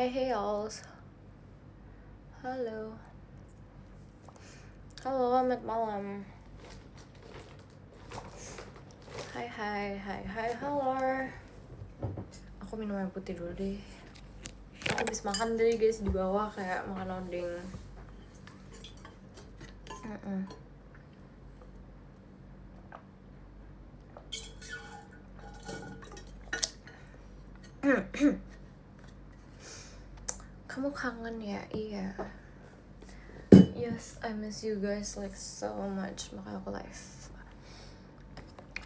Hey alls. Halo. Halo, selamat malam. Hai, halo. Aku minum air putih dulu deh. Aku habis makan tadi guys di bawah kayak makan odeng. Kamu kangen ya? Iya. Yes, I miss you guys like so much. Makanya aku live.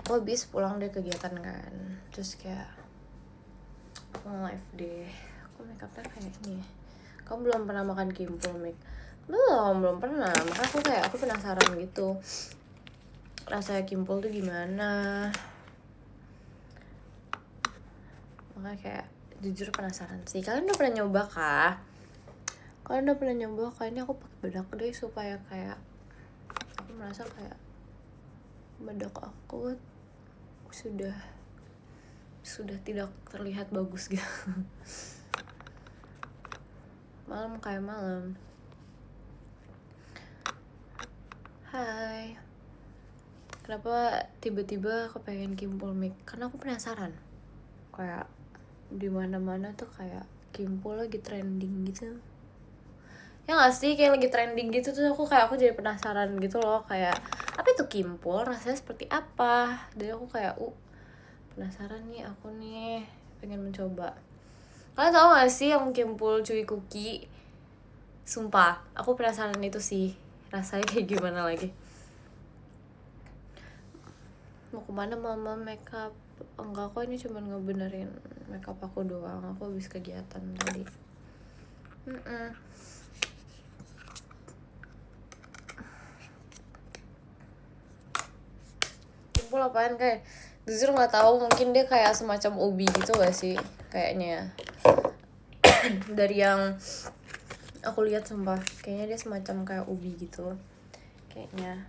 Aku habis pulang dari kegiatan kan. Terus kayak aku live deh. Aku make upnya kayak ini. Kamu belum pernah makan kimpul, Mik? Belum pernah. Makanya aku penasaran gitu. Rasanya kimpul tuh gimana? Makanya kayak jujur penasaran sih. Kalian udah pernah nyoba kah? Kalian udah pernah nyoba? Kayaknya aku pakai bedak deh supaya kayak aku merasa kayak bedak aku sudah tidak terlihat bagus gitu. Malam kayak malam. Hai. Kenapa tiba-tiba aku pengen kimpul Mik? Karena aku penasaran. Kayak di mana-mana tuh kayak kimpul lagi trending gitu. Ya nggak sih, kayak lagi trending gitu tuh aku jadi penasaran gitu loh, kayak apa itu kimpul, rasanya seperti apa. Jadi aku kayak penasaran nih, aku nih pengen mencoba. Kalian tau gak sih yang kimpul cuy cookie? Sumpah, aku penasaran itu sih rasanya kayak gimana lagi. Mau kemana mama makeup? Enggak kok, ini cuma ngebenerin makeup aku doang. Aku habis kegiatan tadi. Kimpul apaan kayak? Jujur nggak tahu, mungkin dia kayak semacam ubi gitu gak sih kayaknya. Dari yang aku lihat sumpah, kayaknya dia semacam kayak ubi gitu. Kayaknya.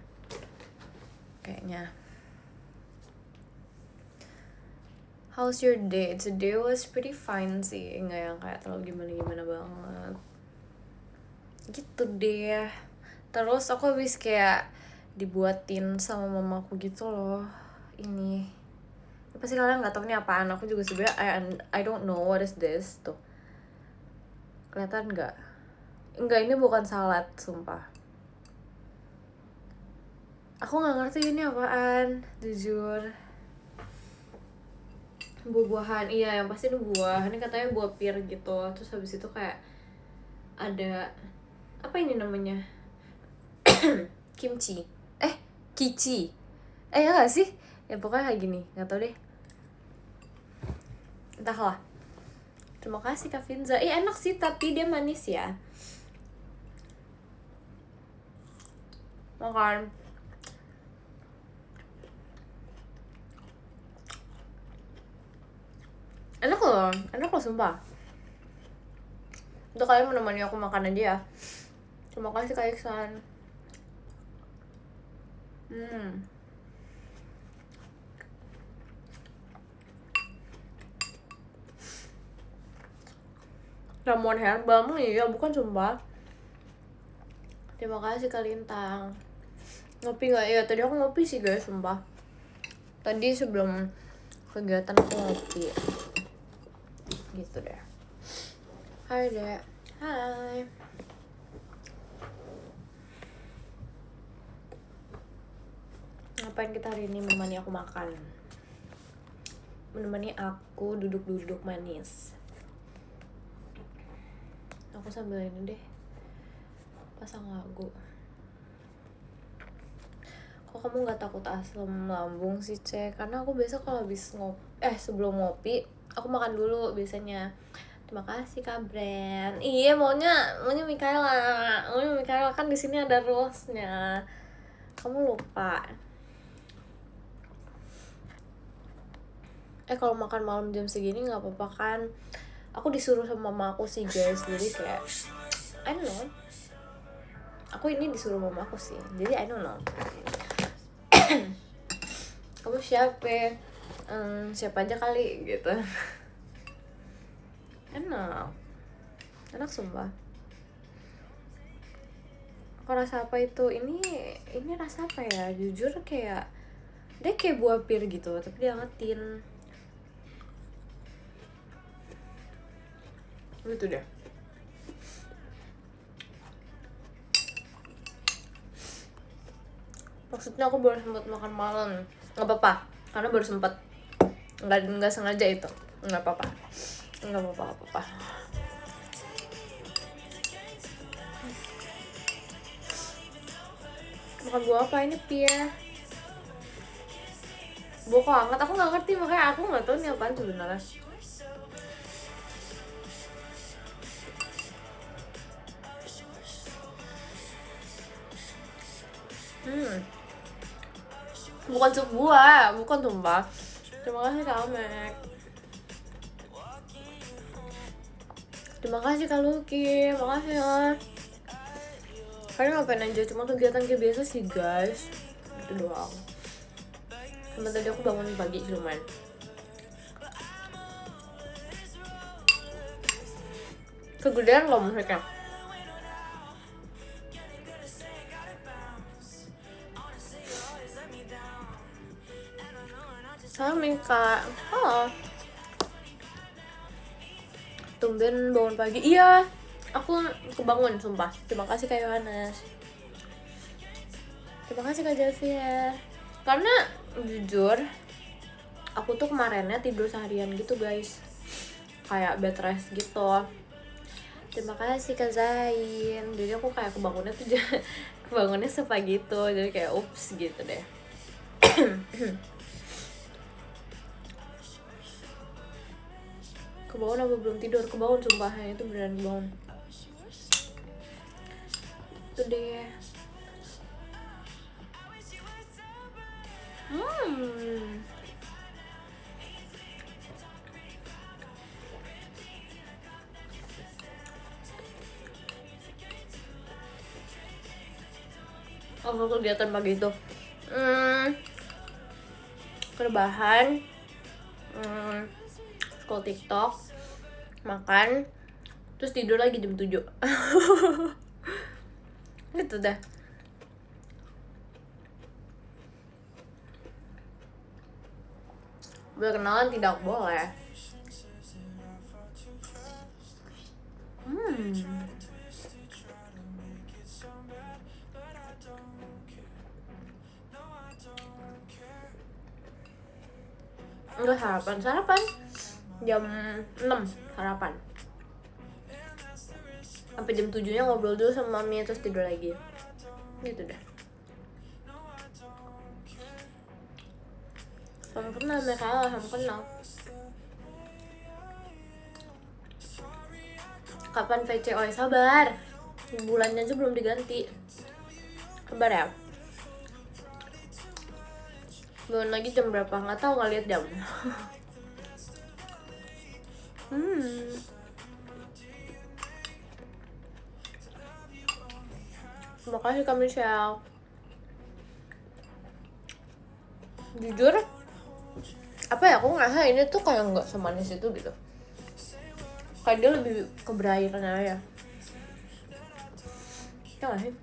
How's your day? Today was pretty fine sih, nggak yang kayak terlalu gimana banget. Gitu deh. Terus aku habis kayak dibuatin sama mamaku gitu loh. Ini pasti kalian nggak tahu ini apaan. Aku juga sebenarnya I don't know what is this tuh. Kelihatan nggak? Enggak, ini bukan salad, sumpah. Aku nggak ngerti ini apaan, jujur. Buah-buahan, iya yang pasti itu buah. Ini katanya buah pir gitu. Terus habis itu kayak ada apa ini namanya? Kimchi. Kichi. Ya gak sih? Ya pokoknya kayak gini, nggak tahu deh. Entahlah. Terima kasih Kak Finza. Enak sih tapi dia manis ya. Makan. Enak loh sumpah. Untuk kalian menemani aku makan aja ya. Terima kasih Kak Iksan. Ramuan herbal, iya bukan sumpah. Terima kasih Kak Lintang. Ngopi gak? Ya tadi aku ngopi sih guys, sumpah. Tadi sebelum kegiatan aku ngopi. Gitu deh. Hai Dek. Hai. Ngapain kita hari ini menemani aku makan? Menemani aku duduk-duduk manis. Aku sambil ini deh pasang lagu. Kok kamu gak takut asam lambung sih Cek? Karena aku biasa kalau habis sebelum ngopi aku makan dulu biasanya. Terima kasih Kak Brand. Iya maunya Mikaela kan di sini ada rose-nya. Kamu lupa. Kalau makan malam jam segini nggak apa-apa kan? Aku disuruh sama mama aku sih guys, jadi kayak I don't know. Aku ini disuruh mama aku sih, jadi I don't know. Kamu siapa? Siapa aja kali gitu. Enak. enak sumpah. Kok rasa apa itu? Ini rasa apa ya? Jujur kayak dia kayak buah pir gitu, tapi diangetin. Gitu deh. Maksudnya aku baru sempat makan malam. Nggak apa-apa, karena baru sempat. Nggak sengaja itu. Nggak apa-apa. Nggak apa-apa. Makan buah apa ini pir? Buah kok hangat, aku nggak ngerti, makanya aku nggak tahu ini apaan sebenarnya. Bukan sup buah, bukan tumpah. Terima kasih Kak Mek. Terima kasih Kak Luki, makasih ya. Kalian ngapain aja, cuma kegiatan kayak biasa sih guys. Itu doang. Cuma tadi aku bangun pagi lumayan. Kegedean loh musiknya. Samin Kak. Oh. Tumben bangun pagi. Iya, aku kebangun sumpah. Terima kasih Kak Yohanes. Terima kasih Kak Javier. Karena jujur aku tuh kemarinnya tidur seharian gitu guys, kayak bed rest gitu. Terima kasih Kak Zain. Jadi aku kayak kebangunnya tuh kebangunnya sepagi gitu, jadi kayak ups gitu deh. Kebangun apa belum tidur? Kebangun sumpah, itu beneran kebangun. Itu deh. Oh, kegiatan pagi itu rebahan, scroll TikTok, makan, terus tidur lagi jam 7. Gitu dah. Berkenalan tidak boleh. Enggak sarapan jam 6 sarapan sampai jam 7 nya ngobrol dulu sama mami terus tidur lagi gitu dah. Salam kenal mereka, salam kenal. Kapan VC? Oh sabar, bulannya aja belum diganti, sabar ya. Belum lagi jam berapa, nggak tahu, nggak lihat jam. Terima kasih Kak Michelle. Jujur apa ya, aku ngerasa ini tuh kayak nggak semanis itu gitu, kayak dia lebih ke berairnya ya. Ya nggak sih?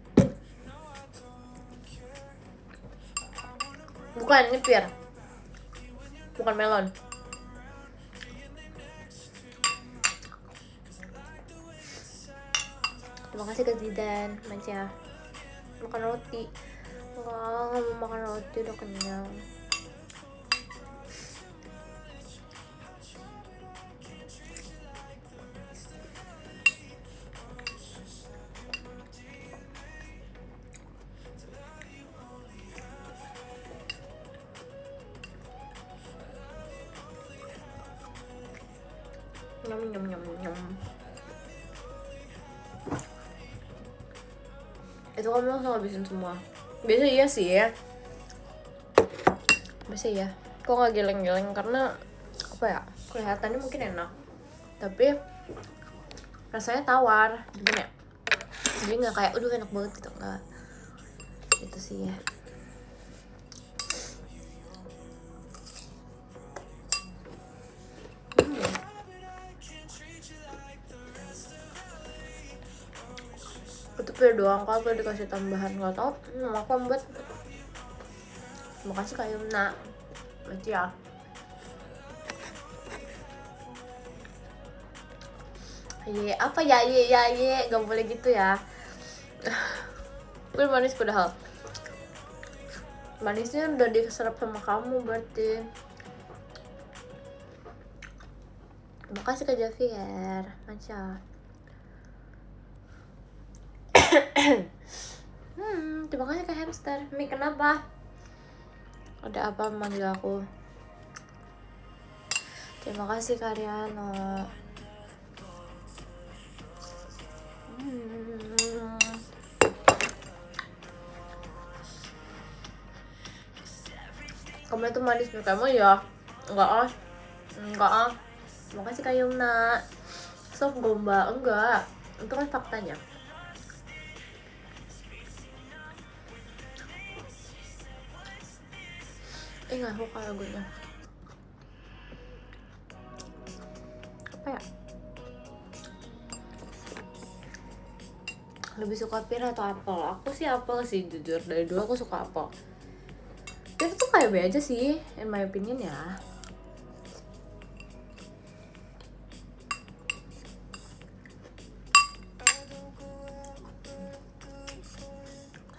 Bukan, ini pir, bukan melon. Terima kasih Kak Zidan. Mancia makan roti. Nggak mau makan roti, udah kenyang. Nyam. Itu kamu langsung habisin semua. Biasa iya sih ya. Biasa ya. Kok nggak geleng-geleng karena apa ya? Kelihatannya mungkin enak, tapi rasanya tawar, gimana ya? Jadi nggak kayak, aduh enak banget gitu, nggak. Itu sih ya. Tapi doang kalau dikasih tambahan nggak tau. Aku buat. Makasih Kak Yumna. Berarti ya. Apa ya gak boleh gitu ya. Gue manis padahal. Manisnya udah diserap sama kamu berarti. Makasih Kak Javier. Macam. Terima kasih Kak Hamster. Mi kenapa? Ada apa memanggil aku? Terima kasih Kak Riano. Kamu itu manis nih kamu ya? Enggak ah. Terima kasih Kak Yumna. Sok gombal enggak. Itu kan faktanya. Nggak suka lagunya. Apa ya? Lebih suka pir atau apel? Aku sih apel sih jujur. Dari dulu aku suka apel. Pir tuh kayak be aja sih, in my opinion ya.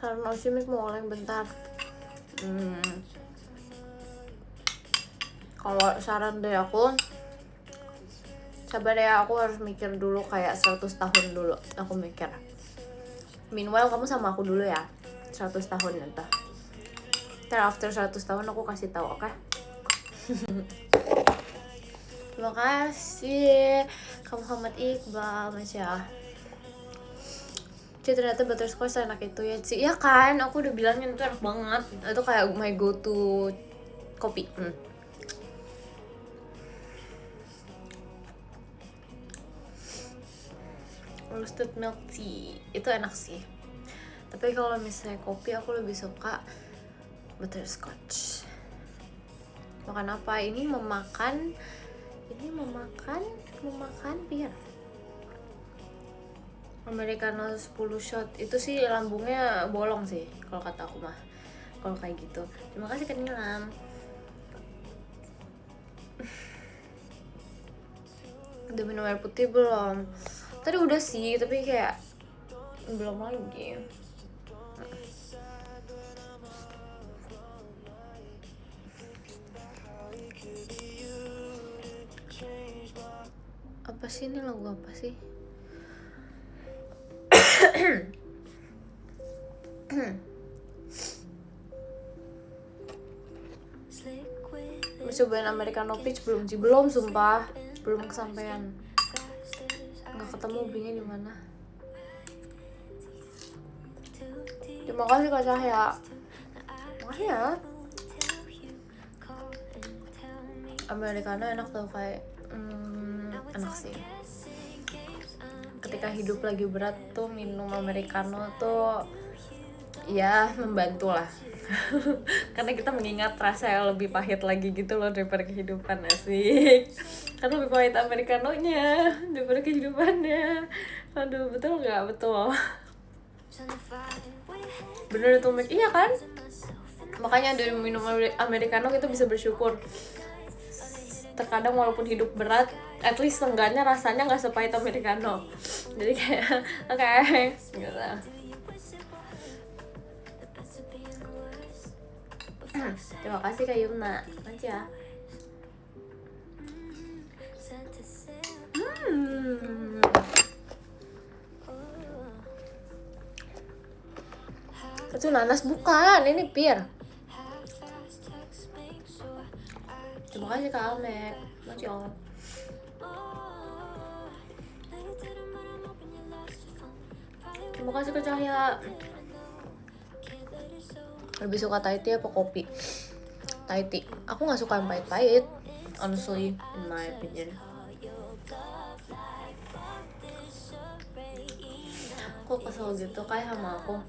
Saran mau simik mau oleng bentar. Kalau saran dari aku, sabar ya, aku harus mikir dulu kayak 100 tahun dulu. Aku mikir. Meanwhile kamu sama aku dulu ya, 100 tahun entah. After 100 tahun aku kasih tahu, oke? Terima kasih kamu Muhammad Iqbal, Masya. Jadi ternyata butterscotch enak itu ya sih. Ya kan, aku udah bilangin itu enak banget. Itu kayak my go to kopi. Roasted milk tea itu enak sih. Tapi kalau misalnya kopi aku lebih suka butterscotch. Makan apa? Ini memakan bir Americano 10 shot. Itu sih lambungnya bolong sih kalau kata aku mah. Kalau kayak gitu. Terima kasih Kak Nilam. Udah minum air putih belum? Tadi udah sih, tapi kayak belum lagi. Apa sih ini lagu apa sih? Cobain Americano Peach belum sih? Belum sumpah, belum kesampaian. Nggak ketemu bingnya di mana. Terima kasih Kak Cahya. Makasih ya. Americano enak tuh kayak enak sih. Ketika hidup lagi berat tuh minum Americano tuh ya membantu lah. Karena kita mengingat rasa yang lebih pahit lagi gitu loh daripada kehidupan, asik. Kan lebih pahit Americanonya daripada kehidupannya. Aduh, betul nggak? Betul. Bener itu, iya kan? Makanya dari minum Americano kita bisa bersyukur. Terkadang walaupun hidup berat, at least seenggaknya rasanya nggak sepahit Americano. Jadi kayak oke, gitu. Terima kasih Kak Yumna. Makasih ya. Itu nanas bukan, ini pir. Terima kasih Kak Almek. Makasih ya. Terima kasih Kak Cahya. Lebih suka Thai tea apa kopi? Thai tea. Aku nggak suka yang pahit-pahit, honestly, in my opinion. Kok kesel gitu kayak sama aku?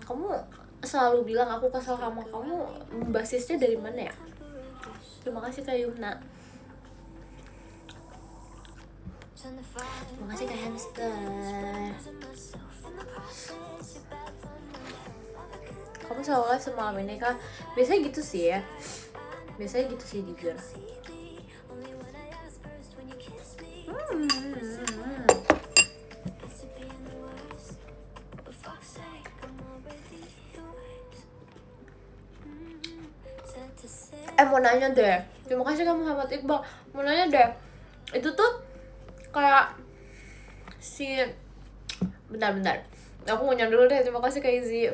Kamu selalu bilang aku kesel sama kamu. Basisnya dari mana ya? Terima kasih Kak Yumna. Terima kasih Kak Hamster. selalu live semalam ini kak. Biasanya gitu sih ya, biasanya gitu sih jujur. Mau nanya deh, terima kasih kamu Muhammad Iqbal. Mau nanya deh, itu tuh kayak si bentar aku mau nanya dulu deh. Terima kasih Kak Izzy.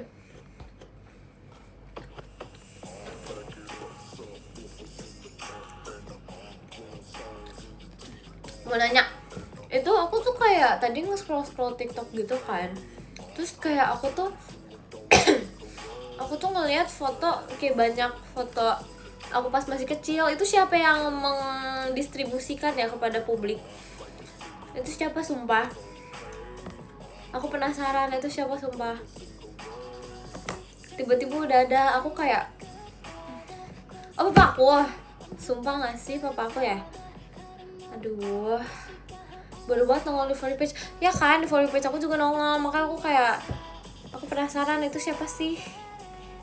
Mau nanya, itu aku tuh kayak tadi nge-scroll TikTok gitu kan, terus kayak aku tuh aku tuh ngelihat foto kayak banyak foto aku pas masih kecil. Itu siapa yang mendistribusikan ya kepada publik? Itu siapa sumpah? Aku penasaran itu siapa sumpah. Tiba-tiba udah ada, aku kayak oh papa aku, sumpah gak sih papa aku ya? Aduh, baru banget nongol di For You page. Ya kan, di For You page aku juga nongol, makanya aku kayak aku penasaran itu siapa sih?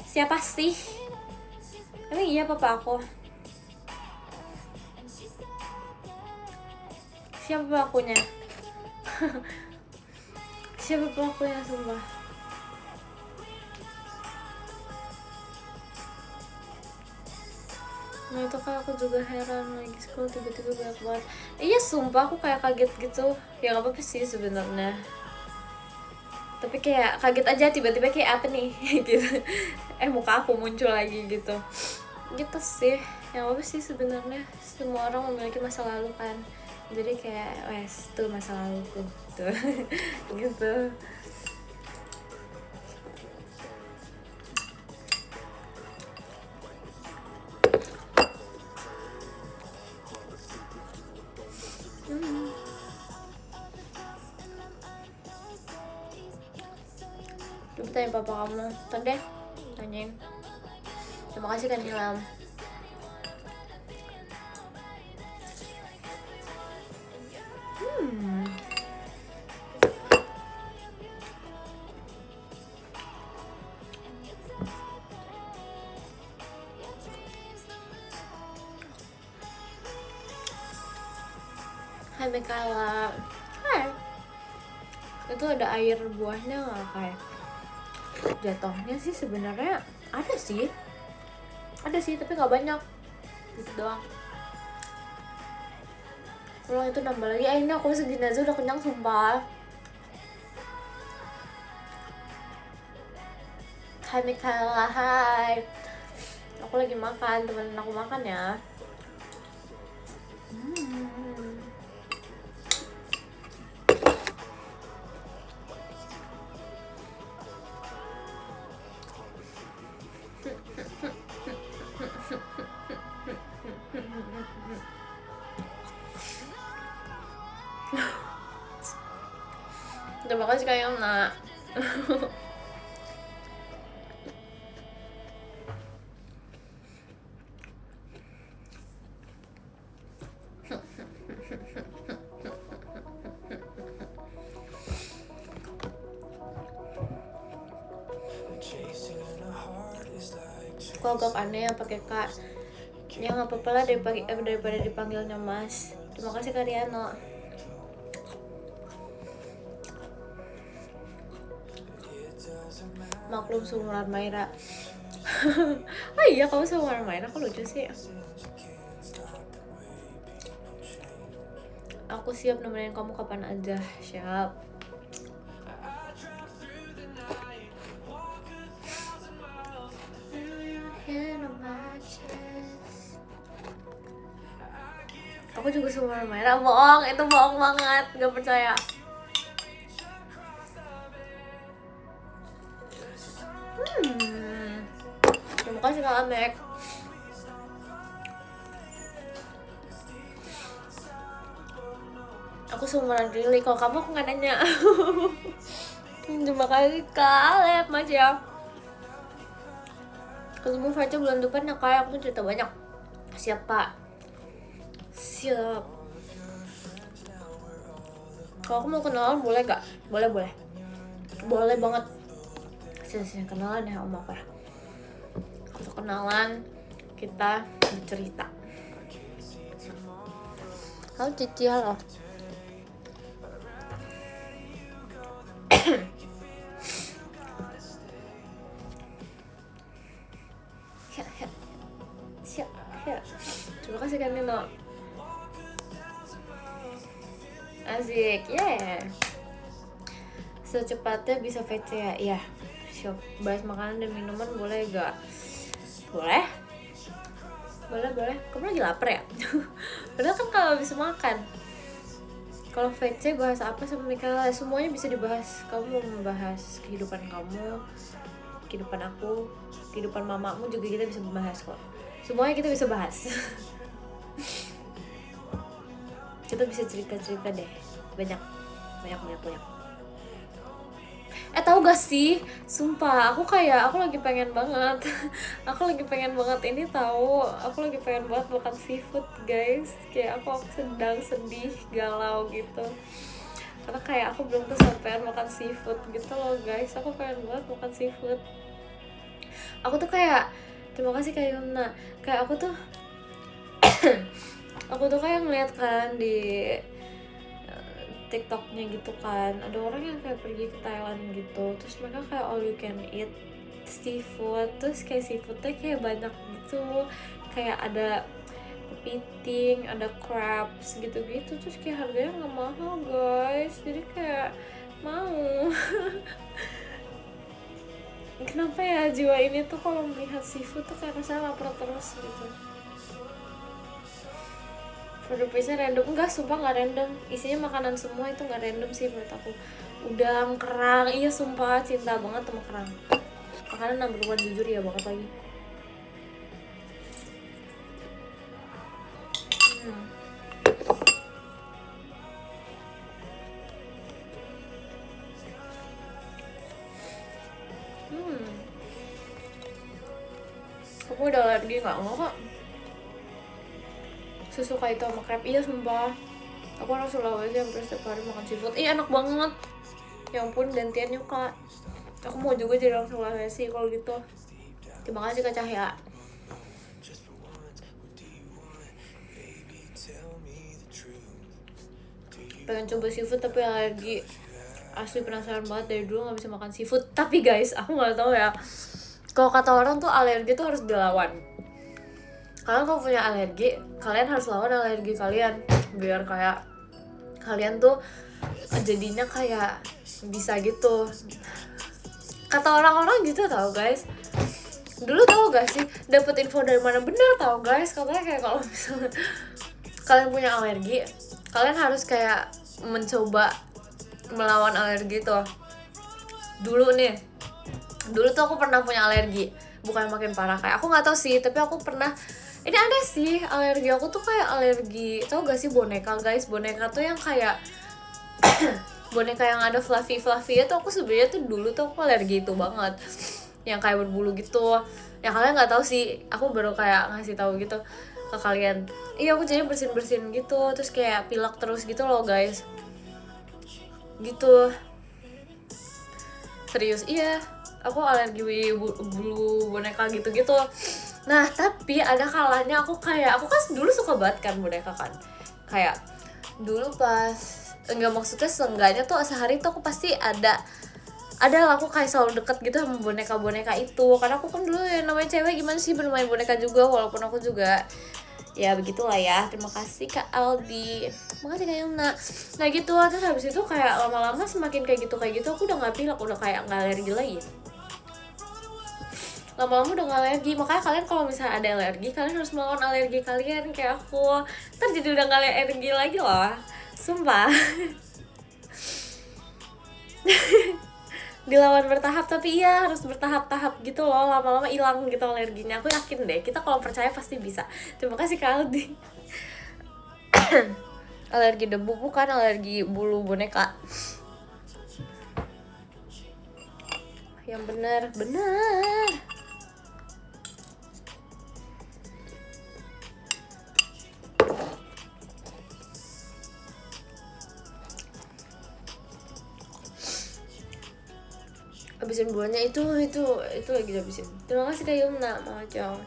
Siapa sih? Emang iya papa aku? Siapa papa akunya? Siapa papa akunya sumpah? Nah itu kayak aku juga heran, lagi scroll tiba-tiba banyak banget. Iya sumpah aku kayak kaget gitu. Ya gak apa-apa sih sebenarnya, tapi kayak kaget aja tiba-tiba kayak apa nih gitu. Muka aku muncul lagi gitu sih. Yang apa sih sebenarnya, semua orang memiliki masa lalu kan, jadi kayak wes tuh masa laluku tuh gitu. Coba tanya papa kamu, ntar deh tanyain. Terima kasih kan Ilham. Hai Mekala. Hai. Itu ada air buahnya nggak kayak? Jatuhnya sih sebenarnya ada sih tapi nggak banyak gitu doang. Kalau itu nambah lagi, ini aku segini aja udah kenyang sumpah. Hai Mikaela, hai. Aku lagi makan, temenin aku makan ya. Terima kasih Kak Yona. Kok agak aneh ya pakai Kak. Ya nggak apa-apa lah daripada dipanggilnya Mas. Terima kasih Kak Riano. Maklum seumuran Maira. Oh iya kamu seumuran Maira, aku lucu sih. Aku siap nemenin kamu kapan aja. Siap. Aku juga seumuran Maira. Bohong, itu bohong banget, gak percaya. Terima kasih Kak Amek. Aku seumuran Rili, kalau kamu aku gak nanya. Terima kasih Kak Alep, Mas ya. Ketemu Faca bulan depan ya Kak, aku cerita banyak. Siap Pak. Siap. Kalau aku mau kenalan boleh gak? Boleh banget. Sini kenalan ya om aku ya. kenalan, kita bercerita. Halo Cici, halo. Terima kasih kan Nino. Asik, yeah. Secepatnya bisa VC ya? Iya. Siap. Bahas makanan dan minuman boleh gak? Boleh. Boleh. Kamu lagi lapar ya? Padahal kan kalau bisa makan. Kalau VC bahas apa sama Mikaela? Semuanya bisa dibahas. Kamu mau membahas kehidupan kamu, kehidupan aku, kehidupan mamamu juga kita bisa bahas kok. Semuanya kita bisa bahas. Kita bisa cerita-cerita deh. Banyak. Tahu gak sih, sumpah aku lagi pengen banget ini tahu. Aku lagi pengen banget makan seafood guys. Kayak aku sedang sedih, galau gitu, karena kayak aku belum kesampaian makan seafood gitu loh guys. Aku pengen banget makan seafood. Aku tuh kayak, terima kasih Kak Yuna. Kayak aku tuh kayak ngeliat kan di TikToknya gitu kan, ada orang yang kayak pergi ke Thailand gitu, terus mereka kayak all you can eat seafood, terus kayak seafoodnya kayak banyak gitu, kayak ada kepiting, ada crabs gitu-gitu, terus kayak harganya nggak mahal guys, jadi kayak mau. Kenapa ya jiwa ini tuh kalau melihat seafood tuh kayak rasanya lapar terus gitu. Produksinya random, enggak, sumpah nggak random, isinya makanan semua, itu nggak random sih menurut aku. Udang, kerang, iya sumpah cinta banget sama kerang. Makanan number one jujur ya banget lagi. Aku udah alergi nggak kok. Sesuka itu sama crab, iya sumpah. Aku orang Sulawesi hampir setiap hari makan seafood. Iya enak banget. Ya ampun, gantian yuk Kak. Aku mau juga jadi orang Sulawesi kalau gitu. Terima kasih Kak Cahya. Pengen coba seafood tapi alergi. Asli penasaran banget, dari dulu gak bisa makan seafood. Tapi guys, aku gak tahu ya, kalau kata orang tuh alergi tuh harus dilawan. Kalian kalau punya alergi, kalian harus lawan alergi kalian, biar kayak kalian tuh jadinya kayak bisa gitu. Kata orang-orang gitu tau guys. Dulu tau gak sih, dapet info dari mana bener tau guys, katanya kayak kalau misalnya kalian punya alergi, kalian harus kayak mencoba melawan alergi tuh. Dulu tuh aku pernah punya alergi, bukan makin parah, kayak aku nggak tahu sih, tapi aku pernah. Ini ada sih alergi aku tuh kayak alergi, tau gak sih boneka guys? Boneka tuh yang kayak boneka yang ada fluffy itu, aku sebenarnya tuh dulu tuh aku alergi itu banget, yang kayak berbulu gitu. Yang kalian nggak tahu sih, aku baru kayak ngasih tahu gitu ke kalian. Iya, aku jadi bersin gitu, terus kayak pilek terus gitu loh guys. Gitu. Serius, iya. Aku alergi bulu boneka gitu-gitu. Nah, tapi ada kalanya aku kan dulu suka banget kan boneka kan. Kayak dulu pas, enggak, maksudnya seenggaknya tuh sehari tuh aku pasti ada lah, aku kayak selalu deket gitu sama boneka-boneka itu. Karena aku kan dulu ya namanya cewek, gimana sih bermain boneka juga, walaupun aku juga ya begitulah ya. Terima kasih Kak Aldi, makasih Kak Yuna. Nah gitu, terus habis itu kayak lama-lama semakin kayak gitu aku udah gak pilek, udah kayak gak alergi lagi. Lama-lama udah gak alergi. Makanya kalian kalau misalnya ada alergi, kalian harus melawan alergi kalian kayak aku. Ntar jadi udah gak alergi lagi loh, sumpah. Dilawan bertahap, tapi iya harus bertahap-tahap gitu loh, lama-lama hilang gitu alerginya. Aku yakin deh, kita kalau percaya pasti bisa. Terima kasih Kak Aldi. Alergi debu bukan alergi bulu boneka. Yang benar. habisin buahnya itu lagi habisin. Terima kasih Kak Yumna, Macong.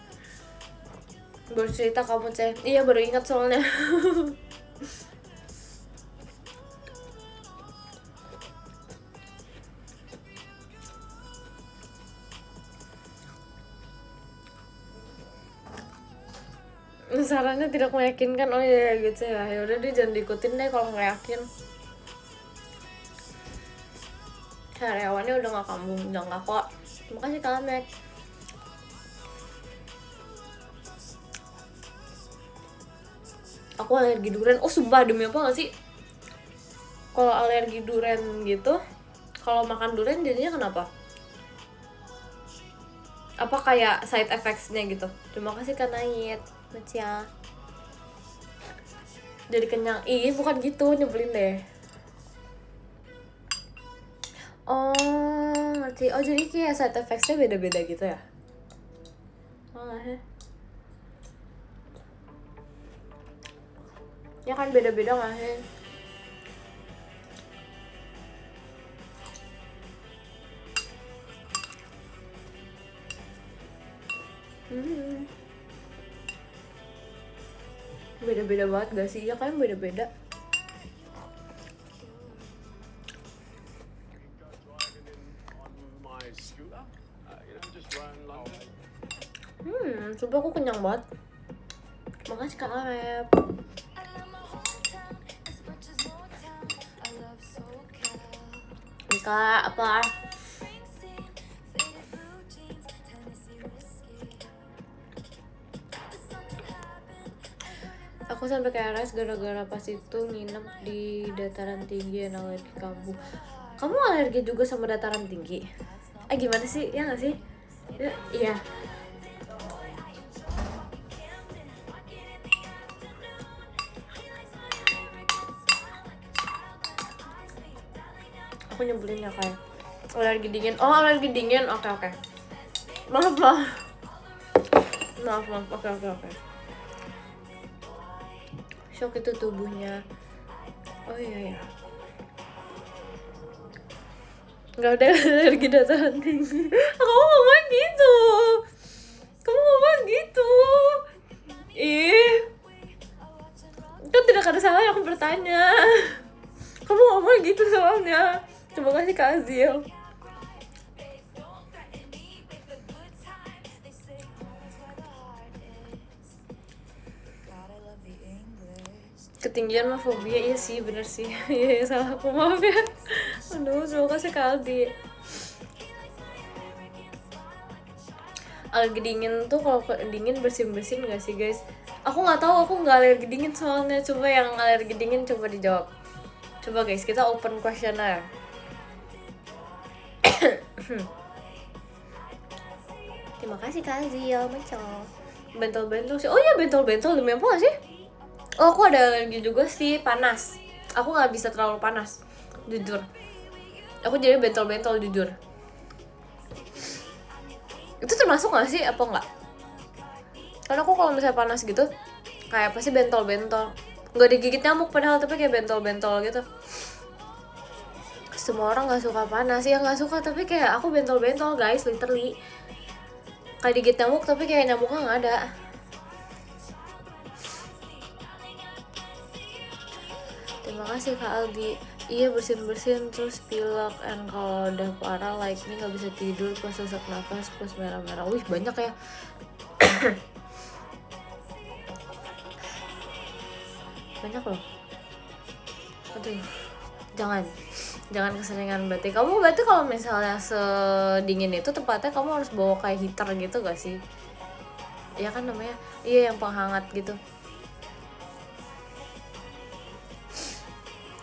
Baru cerita kamu ceh. Iya baru ingat soalnya. Sarannya tidak meyakinkan. Oh iya gitu ya. Ya udah deh jangan diikutin deh kalau nggak yakin. Karyawannya udah nggak kamu, udah nggak kok. Terima kasih Kak Mek. Aku alergi durian. Oh sumpah demi apa nggak sih? Kalau alergi durian gitu, kalau makan durian jadinya kenapa? Apa kayak side effects-nya gitu? Terima kasih Kak Nait. Macia. Jadi kenyang. Ih bukan gitu, nyebelin deh. Oh ngerti. Oh jadi kayak side effects-nya beda-beda gitu ya? Oh nggak sih? Ya kan beda-beda nggak sih? Beda-beda banget gak sih? Ya kan beda-beda. Coba aku kenyang banget. Makasih Kak Arep. Kak apa? Aku sampai KRS gara-gara pas itu nginep di dataran tinggi yang alergi kambuh. Kamu alergi juga sama dataran tinggi? Gimana sih? Ya nggak sih? Ya, iya. Aku nyebelin ya kayak alergi dingin. Oh alergi dingin. Oke. Maaf. Oke. Shock itu tubuhnya. Oh iya. Gak ada alergi dataran tinggi. Kamu ngomong gitu. Ih, kan tidak ada salah yang aku bertanya. Kamu ngomong gitu soalnya. Coba kasih Kak Azil. Ketinggian mah fobia. Iya sih bener sih. Iya salah aku, maaf ya. Aduh terima kasih Kak Aldi. Alergi dingin tuh kalau dingin bersin gak sih guys? Aku nggak tahu, aku nggak alergi dingin soalnya. Coba yang alergi dingin coba dijawab. Coba guys kita open questionnaire. Terima kasih Kak Azil, macam bentol sih. Oh iya bentol demi apa sih? Oh aku ada alergi juga sih, panas. Aku nggak bisa terlalu panas, jujur. Aku jadi bentol jujur. Itu termasuk nggak sih apa nggak? Karena aku kalau misalnya panas gitu, kayak pasti bentol. Nggak digigit nyamuk padahal tapi kayak bentol gitu. Semua orang nggak suka panas, ya nggak suka tapi kayak aku bentol guys, literally. Kayak digigit nyamuk tapi kayak nyamuknya nggak ada. Terima kasih Kak Aldi. Iya bersin terus pilek, and kalau udah parah like ini nggak bisa tidur, pas sesak nafas, pas merah-merah. Wih banyak ya. Banyak loh. Aduh, jangan keseringan berarti. Kamu berarti kalau misalnya sedingin itu tempatnya kamu harus bawa kayak heater gitu gak sih? Iya kan namanya? Iya yang penghangat gitu.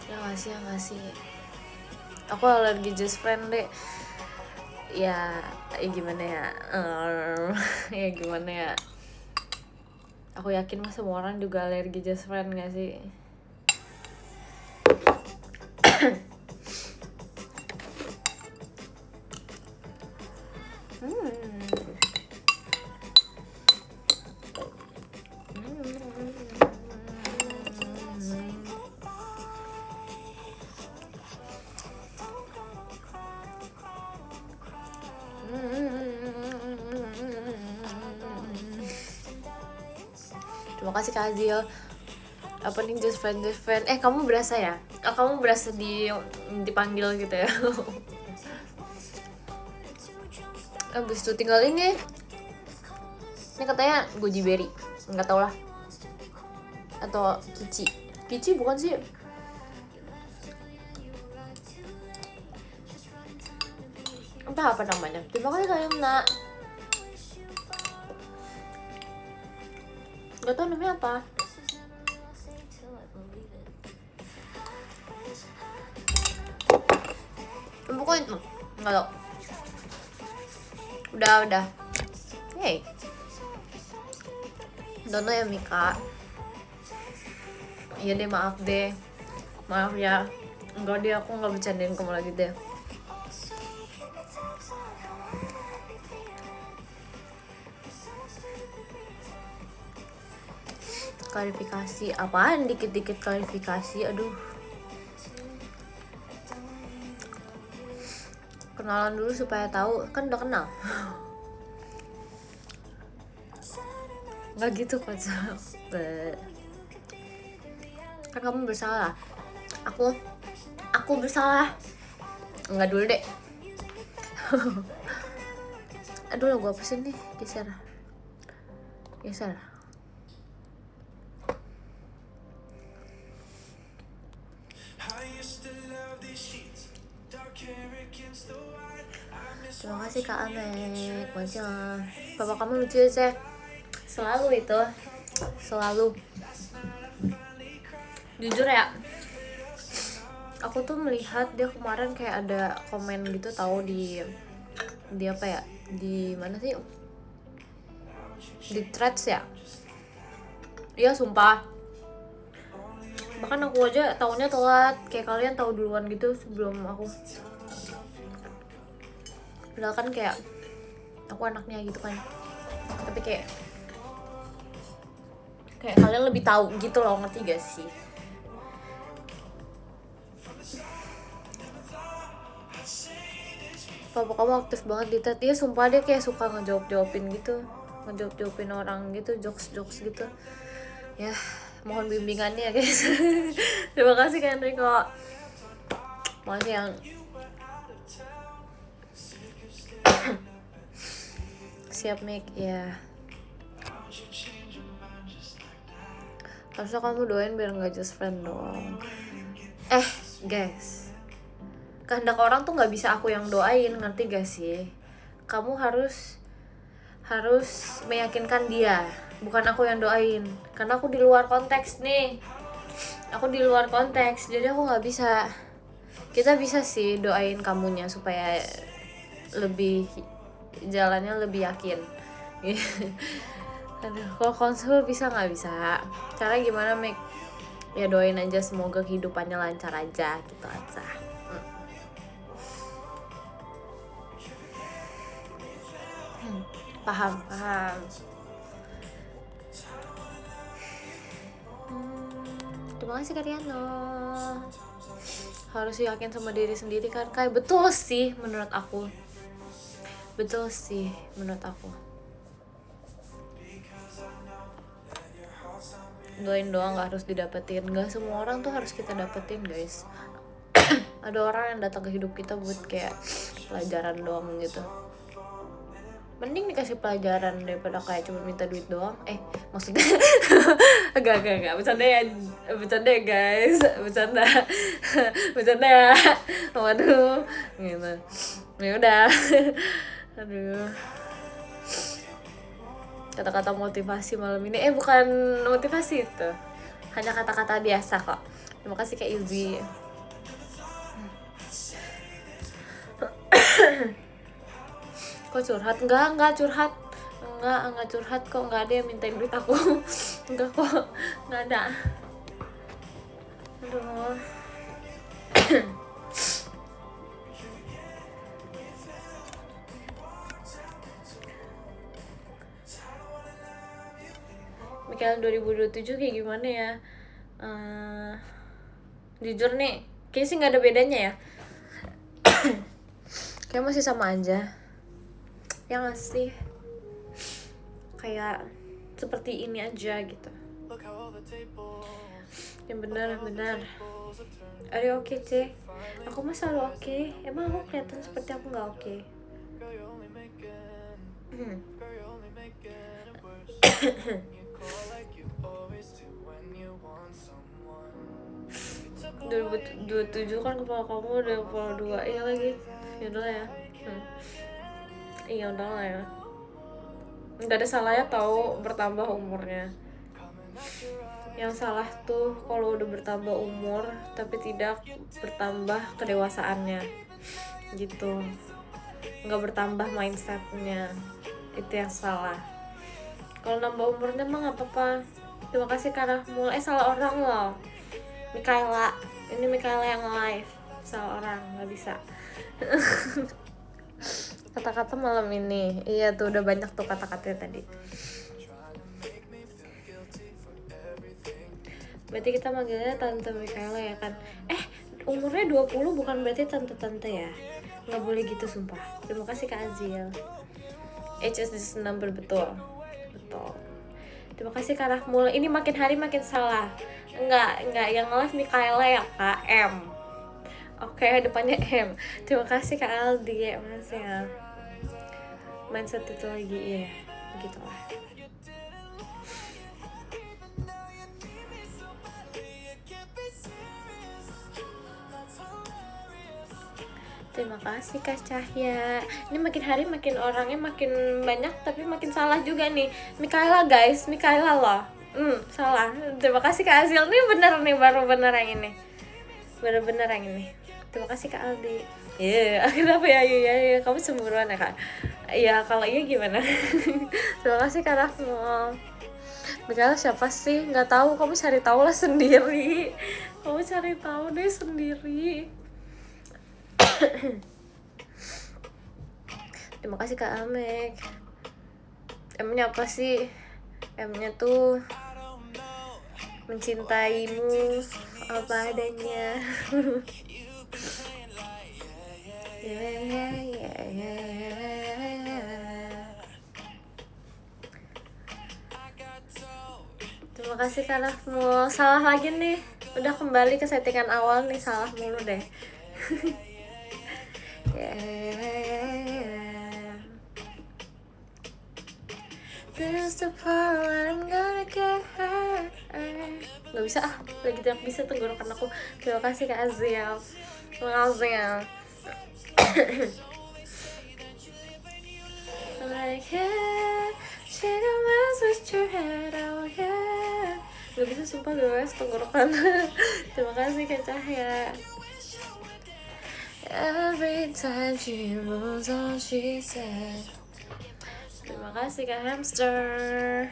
Ya nggak sih. Aku alergi just friend deh. Ya gimana ya? Ya gimana ya? Aku yakin mah semua orang juga alergi just friend gak sih? Terima kasih Kak Azil. Apa nih just friend. Kamu berasa ya? Kamu berasa dipanggil gitu ya? Abis itu tinggal ini katanya goji berry, nggak tau lah, atau kici bukan sih, entah apa namanya. Terima kasih kalian nak, nggak tau namanya apa. Pokoknya itu nggak tau. Udah. Hey, Dono ya Mika. Iya deh, maaf ya. Enggak deh, aku nggak bercandain kamu lagi deh. Klarifikasi apaan? Dikit-dikit klarifikasi, aduh. Kenalan dulu supaya tahu, kan udah kenal. Nggak gitu kocak. Kan kamu bersalah, aku bersalah. Enggak dulu deh. Aduh, lagu apa sih nih? Geser. Terima kasih Kak Amek. Macam papa kamu lucu sih. Selalu itu. Jujur ya, aku tuh melihat dia kemarin kayak ada komen gitu tahu di apa ya, di mana sih, di threads ya. Iya sumpah, bahkan aku aja taunya telat, kayak kalian tahu duluan gitu sebelum aku. Padahal kan kayak aku anaknya gitu kan, tapi kayak kalian lebih tahu gitu loh, ngerti gak sih? Papa kamu aktif banget di thread. Dia sumpah dia kayak suka ngejawabin orang gitu, jokes gitu ya. Mohon bimbingannya ya guys. Terima kasih Kak Enrico. Makasih yang siap make ya. Harusnya kamu doain biar nggak just friend doang. Guys, kehendak orang tuh nggak bisa aku yang doain, ngerti gak sih? Kamu harus meyakinkan dia, bukan aku yang doain. Karena aku di luar konteks nih. Jadi aku nggak bisa. Kita bisa sih doain kamunya supaya lebih jalannya lebih yakin. Aduh, kalau konsul bisa nggak bisa? Cara gimana, Mek? Ya doain aja semoga kehidupannya lancar aja gitu aja. Paham. Terima kasih Kariano. Harus yakin sama diri sendiri kan, kayak betul sih menurut aku. Doain doang gak harus didapetin. Gak semua orang tuh harus kita dapetin guys. Ada orang yang datang ke hidup kita buat kayak pelajaran doang gitu. Mending dikasih pelajaran daripada kayak cuma minta duit doang. Maksudnya agak bercanda ya guys, bercanda ya. Waduh gitu ya udah. Aduh, kata-kata motivasi malam ini bukan motivasi, itu hanya kata-kata biasa kok. Terima kasih Kak Izzy. Kok curhat? Enggak curhat. Enggak curhat kok, enggak ada yang mintain duit aku. Enggak kok, enggak ada. Aduh. Mikael 2027 kayak gimana ya? Jujur nih, kayaknya sih nggak ada bedanya ya. Kayak masih sama aja. Ya nggak sih, kayak seperti ini aja gitu. Yang benar. Are you okay, C? Aku mah selalu oke. Emang aku kelihatan seperti aku nggak oke? tujuh kan kepala kamu udah kepala 2. Iya lagi. Yaudah lah ya. Iya udah lah ya. Nggak ada salahnya tahu bertambah umurnya. Yang salah tuh kalau udah bertambah umur tapi tidak bertambah kedewasaannya gitu, nggak bertambah mindsetnya, itu yang salah. Kalau nambah umurnya mah nggak apa-apa. Terima kasih karena mulai salah orang loh, Mikaela. Ini Mikaela yang live, salah orang, nggak bisa. Kata-kata malam ini, iya tuh udah banyak tuh kata-katanya tadi. Berarti kita manggilnya Tante Mikaela ya kan? Umurnya 20 bukan berarti tante-tante ya? Nggak boleh gitu sumpah. Terima kasih Kak Azil. Age is just a number, betul. Terima kasih Kak Rahmul. Ini makin hari makin salah. Enggak, yang live Mikaela ya Kak, M. Oke, depannya M. Terima kasih Kak Aldi, makasih ya. Mindset itu lagi, iya, begitulah. Terima kasih Kak Cahya. Ini makin hari makin orangnya makin banyak tapi makin salah juga nih. Mikaela guys, Mikaela loh. Salah. Terima kasih Kak Azil. Ini bener nih, baru bener yang ini. Bener-bener yang ini. Terima kasih Kak Aldi. Iya, kenapa ya? Iya, kamu cemburuan ya Kak? Iya, kalau iya gimana? Terima kasih Kak Rahma. Mikaela siapa sih? Nggak tahu, kamu cari tahu lah sendiri. Kamu cari tahu deh sendiri. Terima kasih Kak Amek. M-nya apa sih? M-nya tuh mencintaimu apa adanya. Terima kasih Kak Nafmul. Salah lagi nih. Udah kembali ke settingan awal nih, salah mulu deh. There's the part where I'm gonna get hurt. Gak bisa lagi tidak bisa tenggorokan aku. Terima kasih Kak Aziel. Makasih. Like yeah, she don't mess with your head, oh yeah. Gak bisa sumpah guys tenggorokan. Terima kasih Kak Cahya. Every time she moves on, she said. Terima kasih Kak Hamster.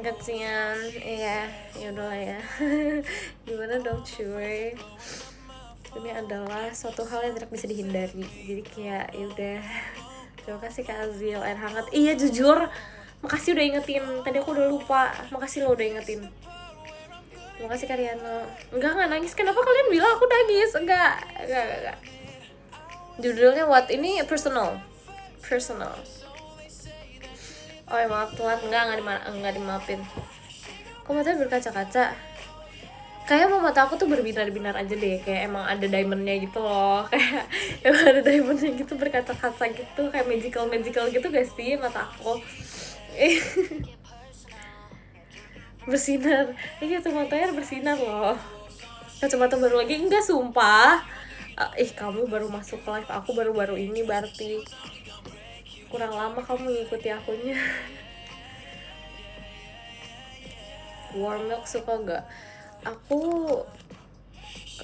Kasihan, iya, yaudah lah ya. Gimana dong cuy? Ini adalah suatu hal yang tidak bisa dihindari. Jadi kayak yaudah. Terima kasih Kak Azil, air hangat. Iya jujur, makasih udah ingetin. Tadi aku udah lupa. Makasih lo udah ingetin. Terima kasih Kak Riano. Enggak nangis. Kenapa kalian bilang aku nangis? Enggak. Judulnya what? Ini personal. Oh ya maaf telat. Enggak dimaafin. Kok matanya berkaca-kaca? Kayak mata aku tuh berbinar-binar aja deh. Kayak emang ada diamondnya gitu loh. Kayak emang ada diamondnya gitu, berkaca-kaca gitu. Kayak magical gitu gak sih mata aku? Bersinar. Iya tuh matanya bersinar loh. Kacamata baru lagi. Enggak sumpah. Kamu baru masuk live. Aku baru ini berarti. Kurang lama kamu ngikuti akunnya. Warm milk suka gak? Aku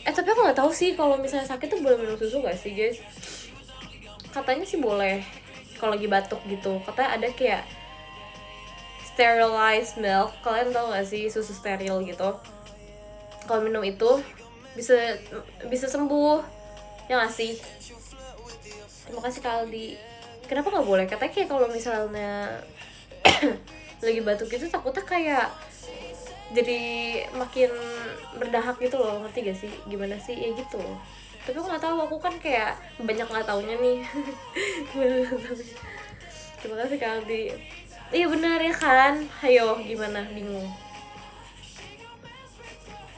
tapi aku nggak tahu sih kalau misalnya sakit tuh boleh minum susu gak sih guys? Katanya sih boleh kalau lagi batuk gitu. Katanya ada kayak sterilized milk. Kalian tahu gak sih susu steril gitu? Kalau minum itu bisa sembuh. Ya gak sih? Terima kasih Kak Aldi. Kenapa nggak boleh? Katanya kayak kalau misalnya lagi batuk gitu takutnya kayak jadi makin berdahak gitu loh, ngerti gak sih? Gimana sih? Ya gitu loh. Tapi aku nggak tahu, aku kan kayak banyak nggak taunya nih. Terima kasih Kak Aldi. Iya benar ya kan, hayo gimana, bingung,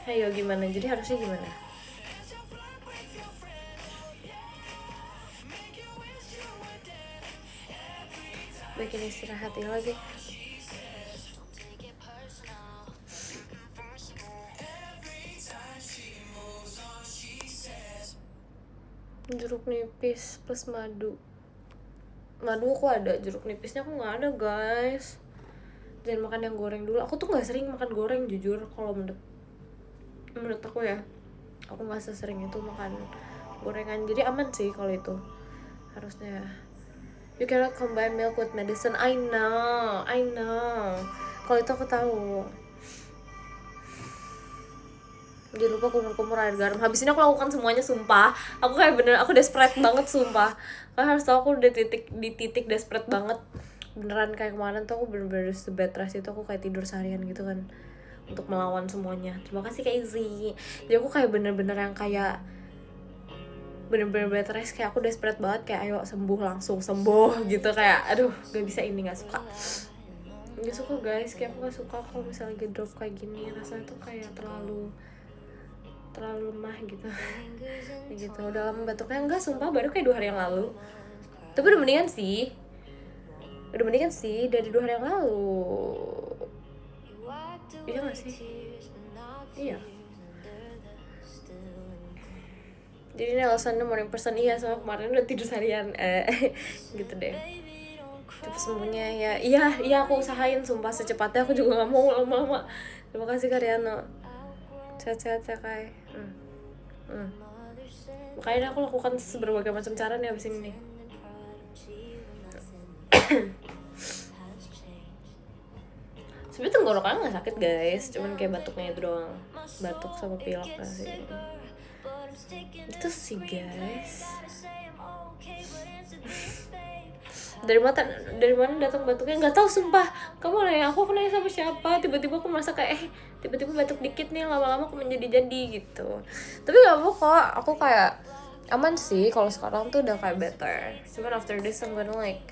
hayo gimana, jadi harusnya gimana? Bikin istirahat ya lagi. Jeruk nipis plus madu aku ada, jeruk nipisnya aku nggak ada guys. Jangan makan yang goreng dulu. Aku tuh nggak sering makan goreng jujur. Kalau menurut aku ya, aku nggak sesering itu makan gorengan, jadi aman sih kalau itu harusnya. You cannot combine milk with medicine. I know. Kalau itu aku tahu. Jangan lupa kumur-kumur air garam. Habis ini aku lakukan semuanya, sumpah. Aku kayak bener, aku desperate banget sumpah. Kalian harus tahu aku udah di titik desperate banget. Beneran kayak kemarin tuh aku bener-bener the bed rest itu, aku kayak tidur seharian gitu kan, untuk melawan semuanya. Terima kasih Kak Izzy. Jadi aku kayak bener-bener yang kayak bener-bener bed rest, kayak aku desperate banget, kayak ayo sembuh, langsung sembuh gitu. Kayak aduh gak bisa, ini gak suka guys, kayak aku gak suka kalau misalnya lagi drop kayak gini. Rasanya tuh kayak terlalu lemah gitu. Gitu udah lama batuknya, enggak sumpah baru kayak 2 hari yang lalu. Tapi udah mendingan sih dari 2 hari yang lalu. Iya gak sih? Iya. Jadi ini alasannya morning person. Iya, sama kemarin udah tidur seharian gitu deh. Tapi semuanya ya iya aku usahain sumpah secepatnya. Aku juga gak mau lama-lama. Terima kasih Karyano. Sehat-sehat ya Kai. Makanya aku lakukan berbagai macam cara nih abis ini nih. Sebenernya tenggorokan gak sakit guys, cuman kayak batuknya itu doang. Batuk sama pilek gak sih. Itu sih guys. Dari mana datang batuknya nggak tahu sumpah. Kamu nanya aku nanya sama siapa, tiba-tiba aku merasa kayak tiba-tiba batuk dikit nih, lama-lama aku menjadi gitu. Tapi nggak apa kok, aku kayak aman sih kalau sekarang tuh udah kayak better. Cuman after this I'm gonna like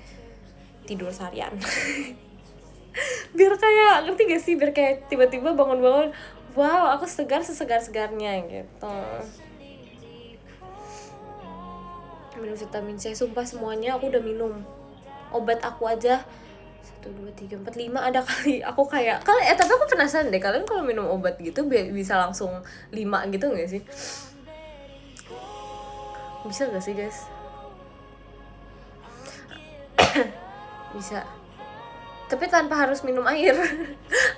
tidur seharian. Biar kayak ngerti gak sih, biar kayak tiba-tiba bangun-bangun, wow aku sesegar-segarnya gitu. Minum vitamin C, sumpah semuanya aku udah minum. Obat aku aja 1, 2, 3, 4, 5 ada kali. Aku kayak tapi aku penasaran deh, kalian kalau minum obat gitu bisa langsung 5 gitu gak sih? Bisa gak sih guys? Bisa, tapi tanpa harus minum air.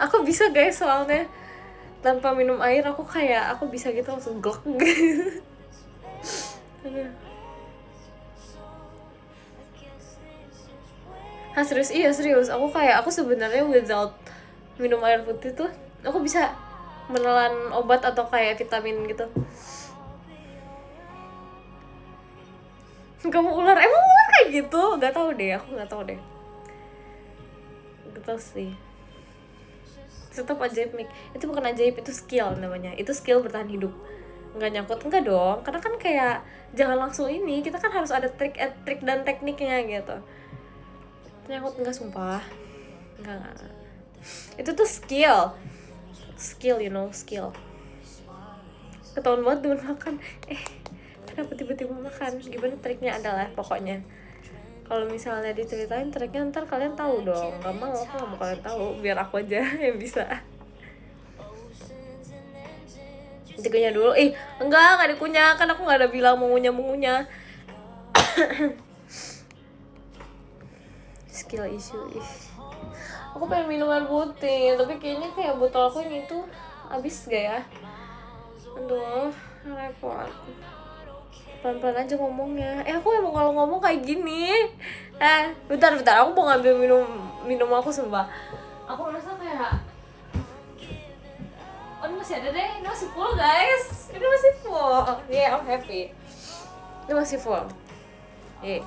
Aku bisa guys, soalnya tanpa minum air aku bisa gitu langsung glek gitu. Serius? Iya serius, aku sebenarnya without minum air putih tuh aku bisa menelan obat atau kayak vitamin gitu. Kamu ular? Emang ular kayak gitu? Gak tau deh, aku gak tau deh. Gitu sih. Tetap ajaib Mik. Itu bukan ajaib, itu skill namanya. Itu skill bertahan hidup. Nggak nyangkut, enggak dong. Karena kan kayak jangan langsung ini, kita kan harus ada trik dan tekniknya gitu. Nyangkut enggak sumpah. Enggak. Itu tuh skill, you know, skill. Ketahuan banget dulu makan. Kenapa tiba-tiba makan? Gimana triknya adalah pokoknya. Kalau misalnya diceritain triknya ntar kalian tahu dong. Gak mau, aku gak mau kalian tahu. Biar aku aja yang bisa. Dikunyah dulu. Enggak dikunyah. Kan aku gak ada bilang mau ngunyah. Skill issue. Aku pengen minum air putih, tapi kayaknya kayak botol aku ini tuh habis gak ya? Aduh, repot. Pelan-pelan aja ngomongnya. Aku emang kalau ngomong kayak gini. Bentar, aku mau ngambil minum aku sumpah. Aku merasa kayak ini masih ada deh, ini masih full guys. Ini masih full. Yeah, I'm happy. Ini masih full. Yeah.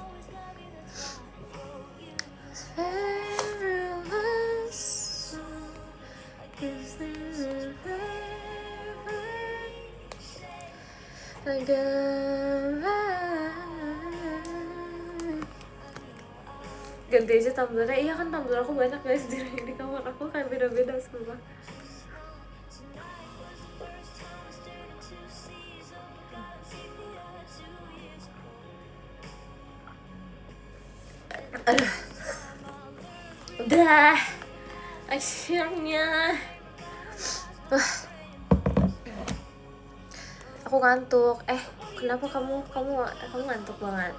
Again. ganti aja tumblernya. Iya kan tumbler aku banyak guys di kamar aku, kayak beda-beda semua. Aduh, udah akhirnya. Aku ngantuk. Kenapa kamu ngantuk banget?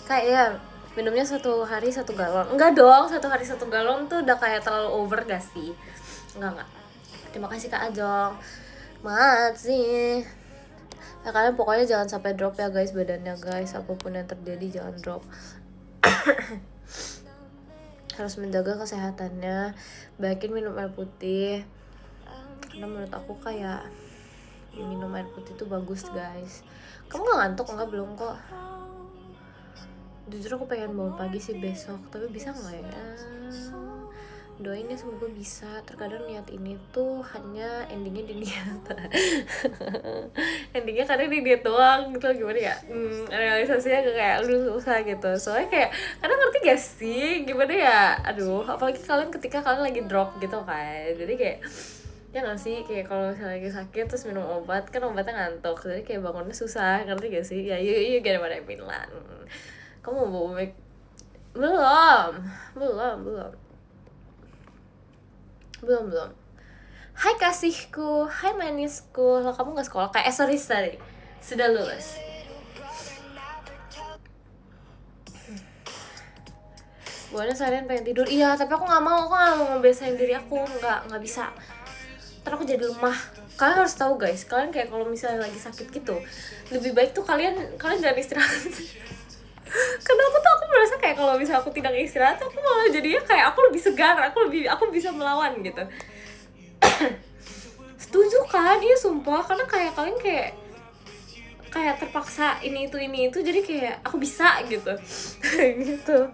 Kayak minumnya 1 hari 1 galon. Enggak dong, 1 hari 1 galon tuh udah kayak terlalu over gak sih? Enggak. Terima kasih Kak Ajong. Makasih. Ya kalian pokoknya jangan sampai drop ya guys badannya guys. Apapun yang terjadi jangan drop. Harus menjaga kesehatannya. Banyakin minum air putih. Karena menurut aku kayak minum air putih itu bagus guys. Kamu gak ngantuk? Enggak, belum kok. Jujur aku pengen bangun pagi sih besok, tapi bisa gak ya? Doain ya semoga bisa. Terkadang niat ini tuh hanya endingnya di niat. Endingnya kadang di niat doang gitu, gimana ya? Realisasinya kayak lu susah gitu. Soalnya kayak kadang ngerti gak sih gimana ya? Aduh, apalagi kalian ketika kalian lagi drop gitu kan. Jadi kayak ya nggak sih, kayak kalau misalnya lagi sakit terus minum obat kan obatnya ngantuk, jadi kayak bangunnya susah, ngerti gak sih? Ya you get what I mean lah. Kamu mau bawa belum. Hai kasihku, hai manisku. Lah kamu nggak sekolah? Kayak sorry sudah lulus. Bukannya seharian pengen tidur. Iya, tapi aku nggak mau ngebiasain diri aku, nggak bisa. Ntar aku jadi lemah. Kalian harus tahu guys, kalian kayak kalau misalnya lagi sakit gitu, lebih baik tuh kalian jangan istirahat. Karena aku merasa kayak kalau misalnya aku tidak istirahat, aku malah jadinya kayak aku lebih segar, aku bisa melawan gitu. Setuju kan? Iya sumpah, karena kayak kalian kayak terpaksa ini itu jadi kayak aku bisa gitu. Gitu.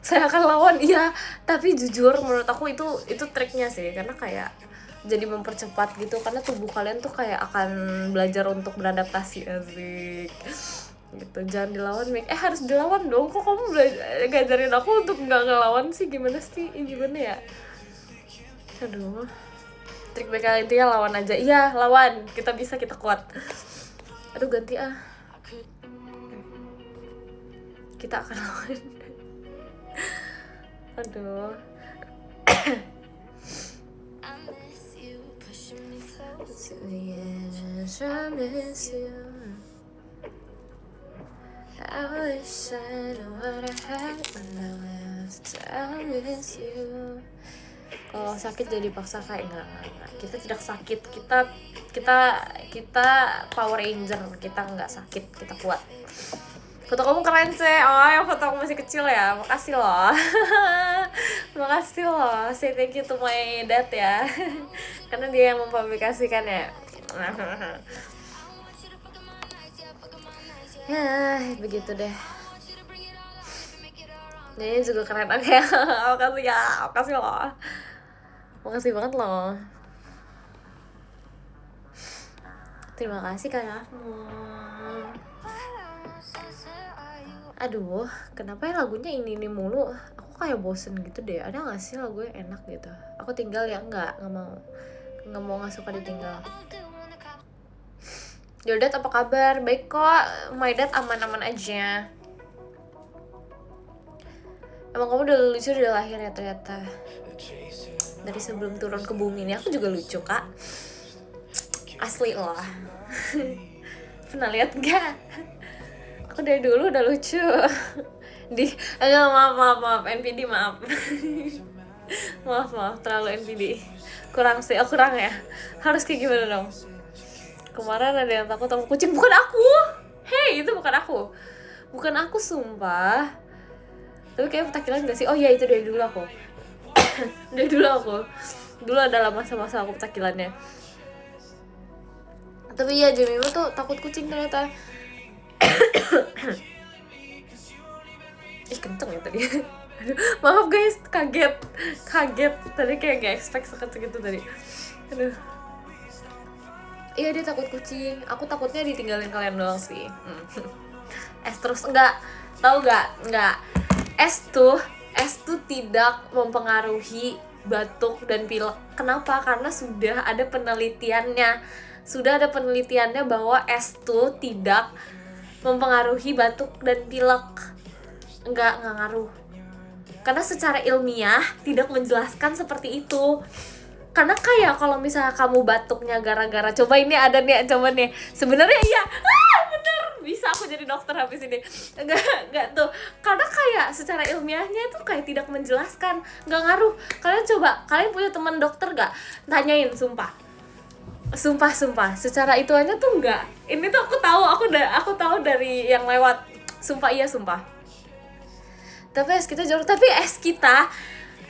Saya akan lawan, iya. Tapi jujur menurut aku itu triknya sih, karena kayak jadi mempercepat gitu, karena tubuh kalian tuh kayak akan belajar untuk beradaptasi, asik gitu. Jangan dilawan, Mik. Harus dilawan dong. Kok kamu ngajarin aku untuk nggak ngelawan sih? Gimana sih? Gimana ya? Aduh. Trik BK intinya lawan aja. Iya, lawan. Kita bisa, kita kuat. Aduh, ganti ah. Kita akan lawan. Aduh. I miss you. I wish I knew what I had when I left. I miss you. Kalau sakit jadi paksa kayak enggak. Kita tidak sakit. Kita Power Ranger. Kita enggak sakit. Kita kuat. Foto kamu keren sih. Oh, yang foto aku masih kecil ya. Makasih loh. Makasih loh. Say thank you to my dad ya. Karena dia yang mempublikasikan ya. Ya, begitu deh. Ini juga keren. Oke, makasih ya. Makasih loh. Makasih banget loh. Terima kasih Kak Rahma. Aduh, kenapa ya lagunya ini mulu? Aku kayak bosen gitu deh. Ada gak sih lagu yang enak gitu? Aku tinggal ya? Nggak mau, nggak suka ditinggal. Yodat apa kabar? Baik kok, my dad aman-aman aja. Emang kamu udah lucu udah lahir ya ternyata. Dari sebelum turun ke bumi ini aku juga lucu kak. Asli loh. Pernah lihat gak? Aku dari dulu udah lucu. Maaf NPD maaf. maaf terlalu NPD. Kurang ya. Harus kayak gimana dong? Kemarin ada yang takut sama kucing. Bukan aku. Hey, itu bukan aku sumpah. Tapi kayak petakilan gak sih? Oh iya, itu dari dulu aku. Dulu adalah masa-masa aku petakilannya. Tapi iya, Jemima tuh takut kucing ternyata. Kenceng ya tadi. Maaf guys, kaget tadi, kayak gak expect segitu tadi. Aduh. Iya, dia takut kucing. Aku takutnya ditinggalin kalian doang sih. Terus enggak, Tahu nggak es tuh tidak mempengaruhi batuk dan pilek. Kenapa? Karena sudah ada penelitiannya bahwa es tuh tidak mempengaruhi batuk dan pilek. Nggak ngaruh. Karena secara ilmiah tidak menjelaskan seperti itu. Karena kayak kalau misalnya kamu batuknya gara-gara, coba nih sebenarnya iya, bener, bisa aku jadi dokter habis ini. Enggak tuh, karena kayak secara ilmiahnya itu kayak tidak menjelaskan, nggak ngaruh. Kalian punya teman dokter gak? Tanyain, sumpah secara itu aja tuh enggak. Ini tuh aku tahu dari yang lewat, sumpah. Tapi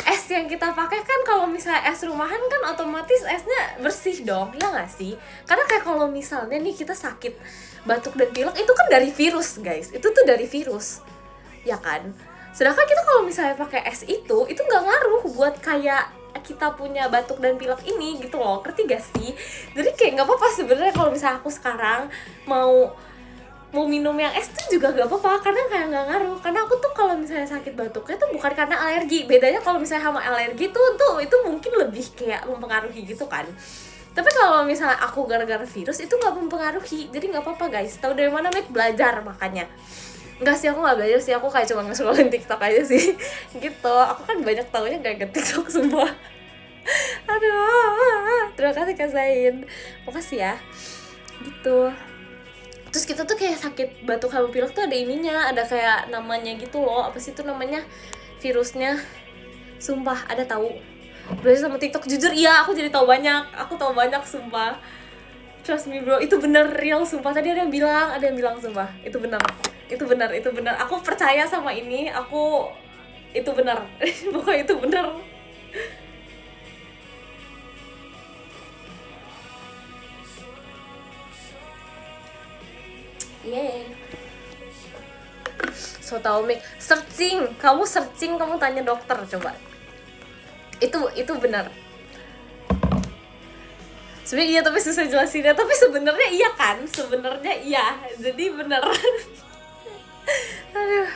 es yang kita pakai kan, kalau misalnya es rumahan kan otomatis esnya bersih dong, ya nggak sih? Karena kayak kalau misalnya nih kita sakit batuk dan pilek, itu kan dari virus guys, itu tuh dari virus, ya kan? Sedangkan kita kalau misalnya pakai es itu nggak ngaruh buat kayak kita punya batuk dan pilek ini gitu loh, ngerti gak sih? Jadi kayak nggak apa-apa sebenarnya kalau misalnya aku sekarang mau minum yang es tuh juga gak apa-apa, karena kayak nggak ngaruh. Karena aku tuh kalau misalnya sakit batuknya tuh bukan karena alergi. Bedanya kalau misalnya sama alergi tuh itu mungkin lebih kayak mempengaruhi gitu kan. Tapi kalau misalnya aku gara-gara virus itu nggak mempengaruhi, jadi nggak apa-apa guys. Tahu dari mana Mac? Belajar makanya. Enggak sih, aku nggak belajar sih, aku kayak cuma nge-scrollin TikTok aja sih. Gitu, aku kan banyak taunya gak ke TikTok semua. Aduh, terima kasih Kak Zain, makasih ya. Gitu. Terus kita tuh kayak sakit batuk sama pilek tuh ada ininya, ada kayak namanya gitu loh, apa sih itu namanya, virusnya. Sumpah ada tahu. Belajar sama TikTok, jujur iya, aku tahu banyak sumpah. Trust me bro, itu bener real sumpah. Tadi ada yang bilang sumpah, itu benar. Aku percaya sama ini, itu benar. Pokoknya itu benar. So tau Mik, kamu tanya dokter coba. Itu benar. Sebenarnya iya, tapi susah jelasinnya. Tapi sebenarnya iya kan? Sebenarnya iya. Jadi benar. Aduh.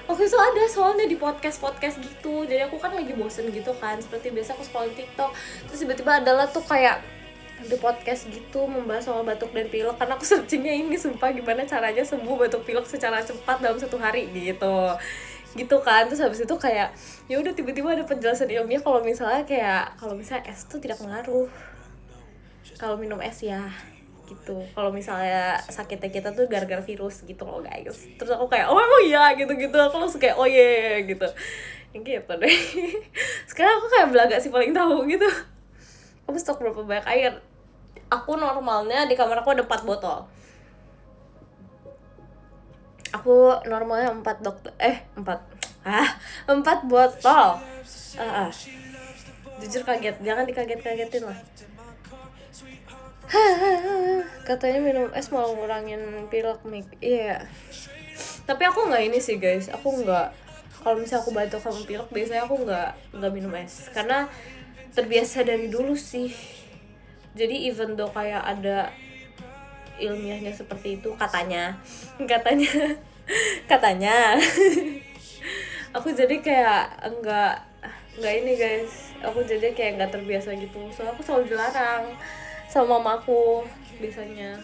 Oke, ada soalnya di podcast gitu. Jadi aku kan lagi bosen gitu kan. Seperti biasa aku scroll TikTok. Terus tiba-tiba adalah tuh kayak di podcast gitu membahas soal batuk dan pilek. Karena aku searchingnya ini sumpah, gimana caranya sembuh batuk pilek secara cepat dalam 1 hari gitu kan. Terus habis itu kayak ya udah tiba-tiba ada penjelasan ilmiah kalau misalnya es tuh tidak mengaruh kalau minum es ya gitu. Kalau misalnya sakitnya kita tuh gara-gara virus gitu loh guys. Terus aku kayak oh emang iya gitu, aku langsung kayak oh yeah gitu deh. Sekarang aku kayak belaga sih paling tahu gitu. Kamu stok berapa banyak air? Aku normalnya di kamar aku ada 4 botol. Aku normalnya 4 botol. Jujur kaget, jangan dikaget-kagetin lah. Katanya minum es malah ngurangin pilek Mik. Iya. Tapi aku nggak ini sih guys, aku nggak, kalau misalnya aku batuk sama pilek biasanya aku nggak minum es karena terbiasa dari dulu sih. Jadi even though kayak ada ilmiahnya seperti itu katanya aku jadi kayak enggak ini guys, aku jadi kayak nggak terbiasa gitu. Soalnya aku selalu dilarang sama mamaku biasanya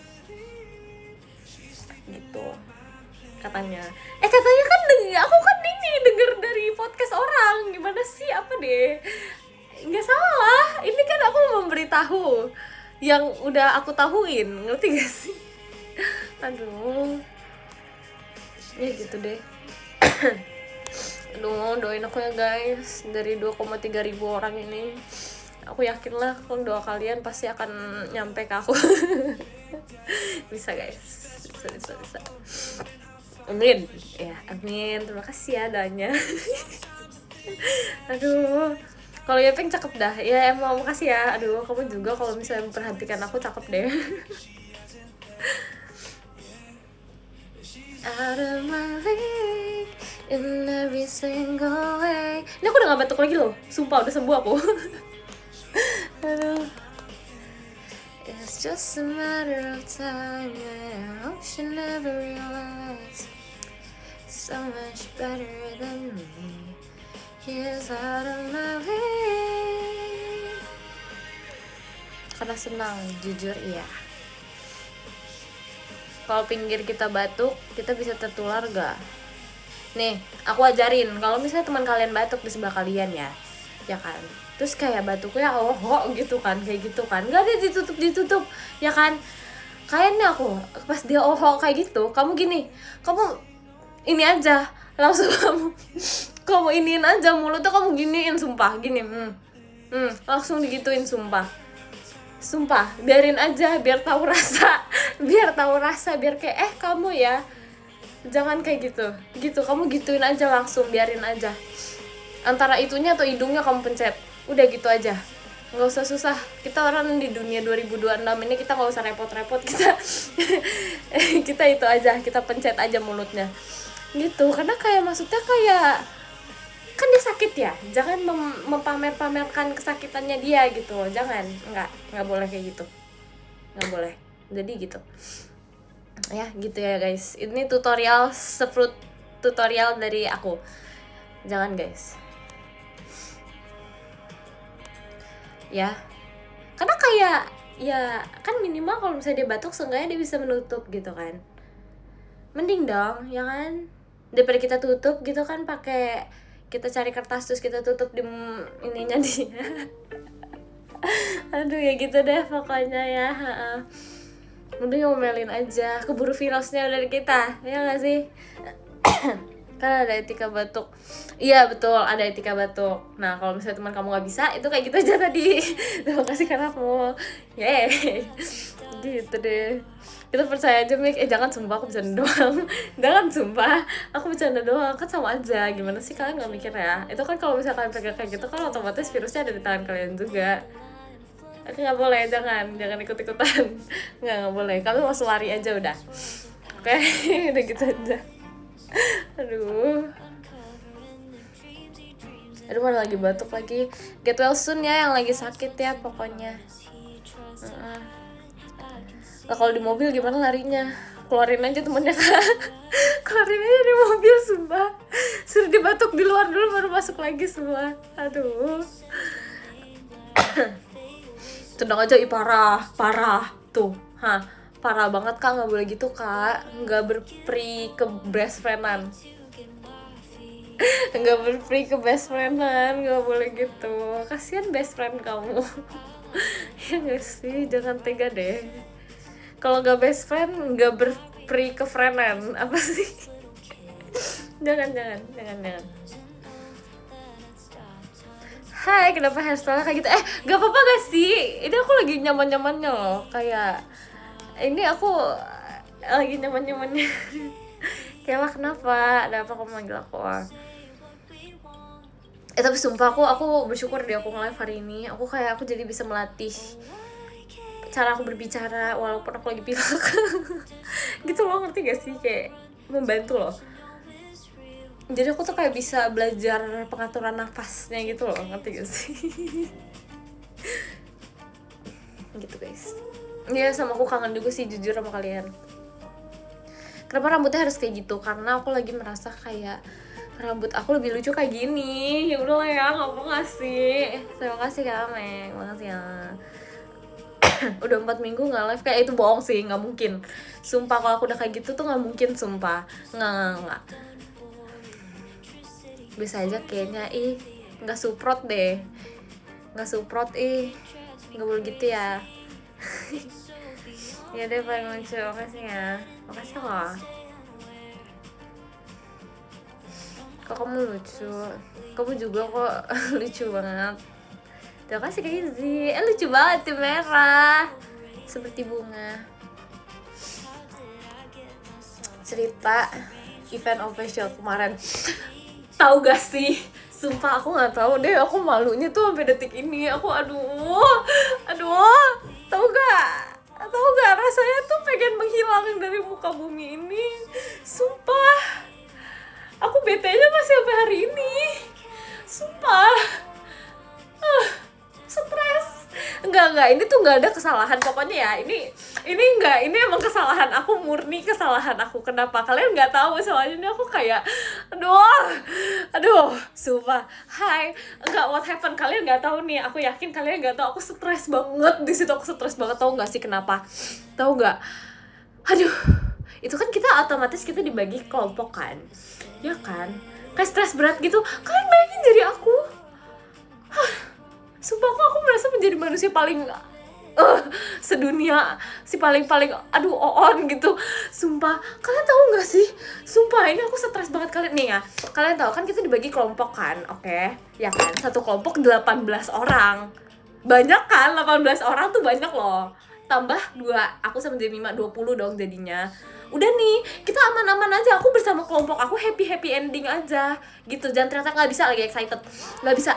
gitu katanya kan aku kan ini denger dari podcast orang, gimana sih, apa deh, nggak salah, ini kan aku memberitahu yang udah aku tahuin, ngerti gak sih? Aduh ya gitu deh. Aduh, doain aku ya guys, dari 2,3 ribu orang ini aku yakin lah kalau doa kalian pasti akan nyampe ke aku. Bisa guys, bisa. Amin ya, amin, terima kasih ya doanya. Aduh, kalau Yepeng cakep dah ya, emang makasih ya. Aduh, kamu juga kalau misalnya memperhatikan aku cakep deh. Out of my league in every single way. Ini aku udah gak batuk lagi loh, sumpah udah sembuh aku. Aduh. It's just a matter of time, yeah. I hope you never realize. so much better than me. He's out of my way. Karena senang, jujur iya. Kalau pinggir kita batuk, kita bisa tertular gak? Nih, aku ajarin. Kalau misalnya teman kalian batuk di sebelah kalian ya kan? Terus kayak batuknya gitu kan, kayak gitu kan. Gak ada ditutup, ya kan? Kayaknya aku pas dia kayak gitu, kamu gini, kamu ini aja, langsung kamu iniin aja mulutnya, kamu giniin, sumpah, gini, langsung digituin, sumpah, biarin aja, biar tahu rasa, biar kayak kamu ya, jangan kayak gitu, kamu gituin aja langsung, biarin aja, antara itunya atau hidungnya kamu pencet, udah gitu aja, nggak usah susah. Kita orang di dunia 2026 ini, kita nggak usah repot-repot, kita itu aja, kita pencet aja mulutnya gitu, karena kayak maksudnya kayak kan dia sakit ya, jangan mempamerkan kesakitannya dia gitu, jangan, nggak boleh kayak gitu, nggak boleh. Jadi gitu ya, gitu ya guys, ini tutorial tutorial dari aku, jangan guys ya, karena kayak ya kan minimal kalau misalnya dia batuk seenggaknya dia bisa menutup gitu kan, mending dong ya kan, daripada kita tutup gitu kan, pakai kita cari kertas terus kita tutup di ininya dia. Aduh ya gitu deh pokoknya ya, mending ngomelin aja, keburu virusnya dari kita, ya nggak sih? Kan ada etika batuk, iya betul, ada etika batuk. Nah kalau misalnya teman kamu nggak bisa, itu kayak gitu aja tadi. Terima kasih karena kamu, gitu deh. Kita percaya aja, Mik. Jangan, sumpah aku bercanda doang. Jangan, sumpah aku bercanda doang, kan sama aja. Gimana sih, kalian nggak mikir ya? Itu kan kalau misalnya kalian pegang kayak gitu kan otomatis virusnya ada di tangan kalian juga. Nggak boleh, jangan ikut-ikutan. Nggak boleh, kalian langsung lari aja udah. Oke, udah gitu aja. Aduh, mana lagi batuk lagi. Get well soon ya yang lagi sakit ya pokoknya. Lah kalau di mobil gimana larinya? Keluarin aja temennya kan. Keluarin aja di mobil, sumpah. Suruh dibatuk di luar dulu baru masuk lagi semua. Aduh. Tenang aja, parah tuh. Parah banget kak, nggak boleh gitu kak, nggak berperi ke best friendan, nggak boleh gitu, kasihan best friend kamu. Ya nggak sih, jangan tega deh. Kalau nggak best friend, nggak berperi ke friendan, apa sih? jangan. Hai, kenapa hairstyle kayak gitu? Gak apa-apa gak sih? Ini aku lagi nyaman-nyamannya loh, kayak ini aku lagi nyaman-nyamannya. Kayla, kenapa? Ada apa kamu manggil aku? Tapi sumpah aku bersyukur deh aku nge-live hari ini. Aku jadi bisa melatih cara aku berbicara walaupun aku lagi pilek. Gitu loh, ngerti gak sih? Kayak membantu loh. Jadi aku tuh kayak bisa belajar pengaturan nafasnya gitu loh, ngerti gak sih? Gitu guys. Iya, sama aku kangen juga sih jujur sama kalian. Kenapa rambutnya harus kayak gitu? Karena aku lagi merasa kayak rambut aku lebih lucu kayak gini. Ya udah lah ya, nggak mau ngasih. Terima kasih ya, Meng. Makasih ya. Udah 4 minggu nggak live, kayak itu bohong sih, nggak mungkin. Sumpah kalau aku udah kayak gitu tuh nggak mungkin, sumpah. Nggak. Bisa aja kayaknya, nggak suprot deh. Nggak boleh gitu ya. Ya deh, paling lucu, makasih ya. Makasih loh. Kok kamu lucu? Kamu juga kok lucu banget. Terima kasih Kak Izzy. Lucu banget tuh, merah seperti bunga. Cerita event official kemarin, tahu gak sih? Sumpah aku nggak tahu deh, aku malunya tuh sampai detik ini. Aku aduh, tahu gak rasanya tuh pengen menghilang dari muka bumi ini. Sumpah, aku bete-nya masih sampai hari ini. Sumpah, stres. Enggak, ini tuh nggak ada kesalahan pokoknya ya. Ini enggak, ini emang kesalahan aku, murni kesalahan aku. Kenapa kalian nggak tahu? Soalnya ini aku kayak aduh sumpah. Hai, enggak, what happened, kalian nggak tahu nih, aku yakin kalian nggak tahu. Aku stres banget di situ, aku stres banget. Tahu nggak sih kenapa? Tahu nggak? Aduh, itu kan kita otomatis kita dibagi kelompok kan, ya kan, kayak stres berat gitu. Kalian bayangin jadi aku, sumpah aku merasa menjadi manusia paling sedunia, si paling aduh on gitu. Sumpah, kalian tahu nggak sih, sumpah ini aku stres banget. Kalian nih ya, kalian tahu kan kita dibagi kelompok kan, oke, ya kan, satu kelompok 18 orang, banyak kan, 18 orang tuh banyak loh, tambah 2 aku sama Jemima 20 dong jadinya. Udah nih, kita aman-aman aja, aku bersama kelompok aku happy ending aja gitu. Jangan ternyata nggak bisa, lagi excited, nggak bisa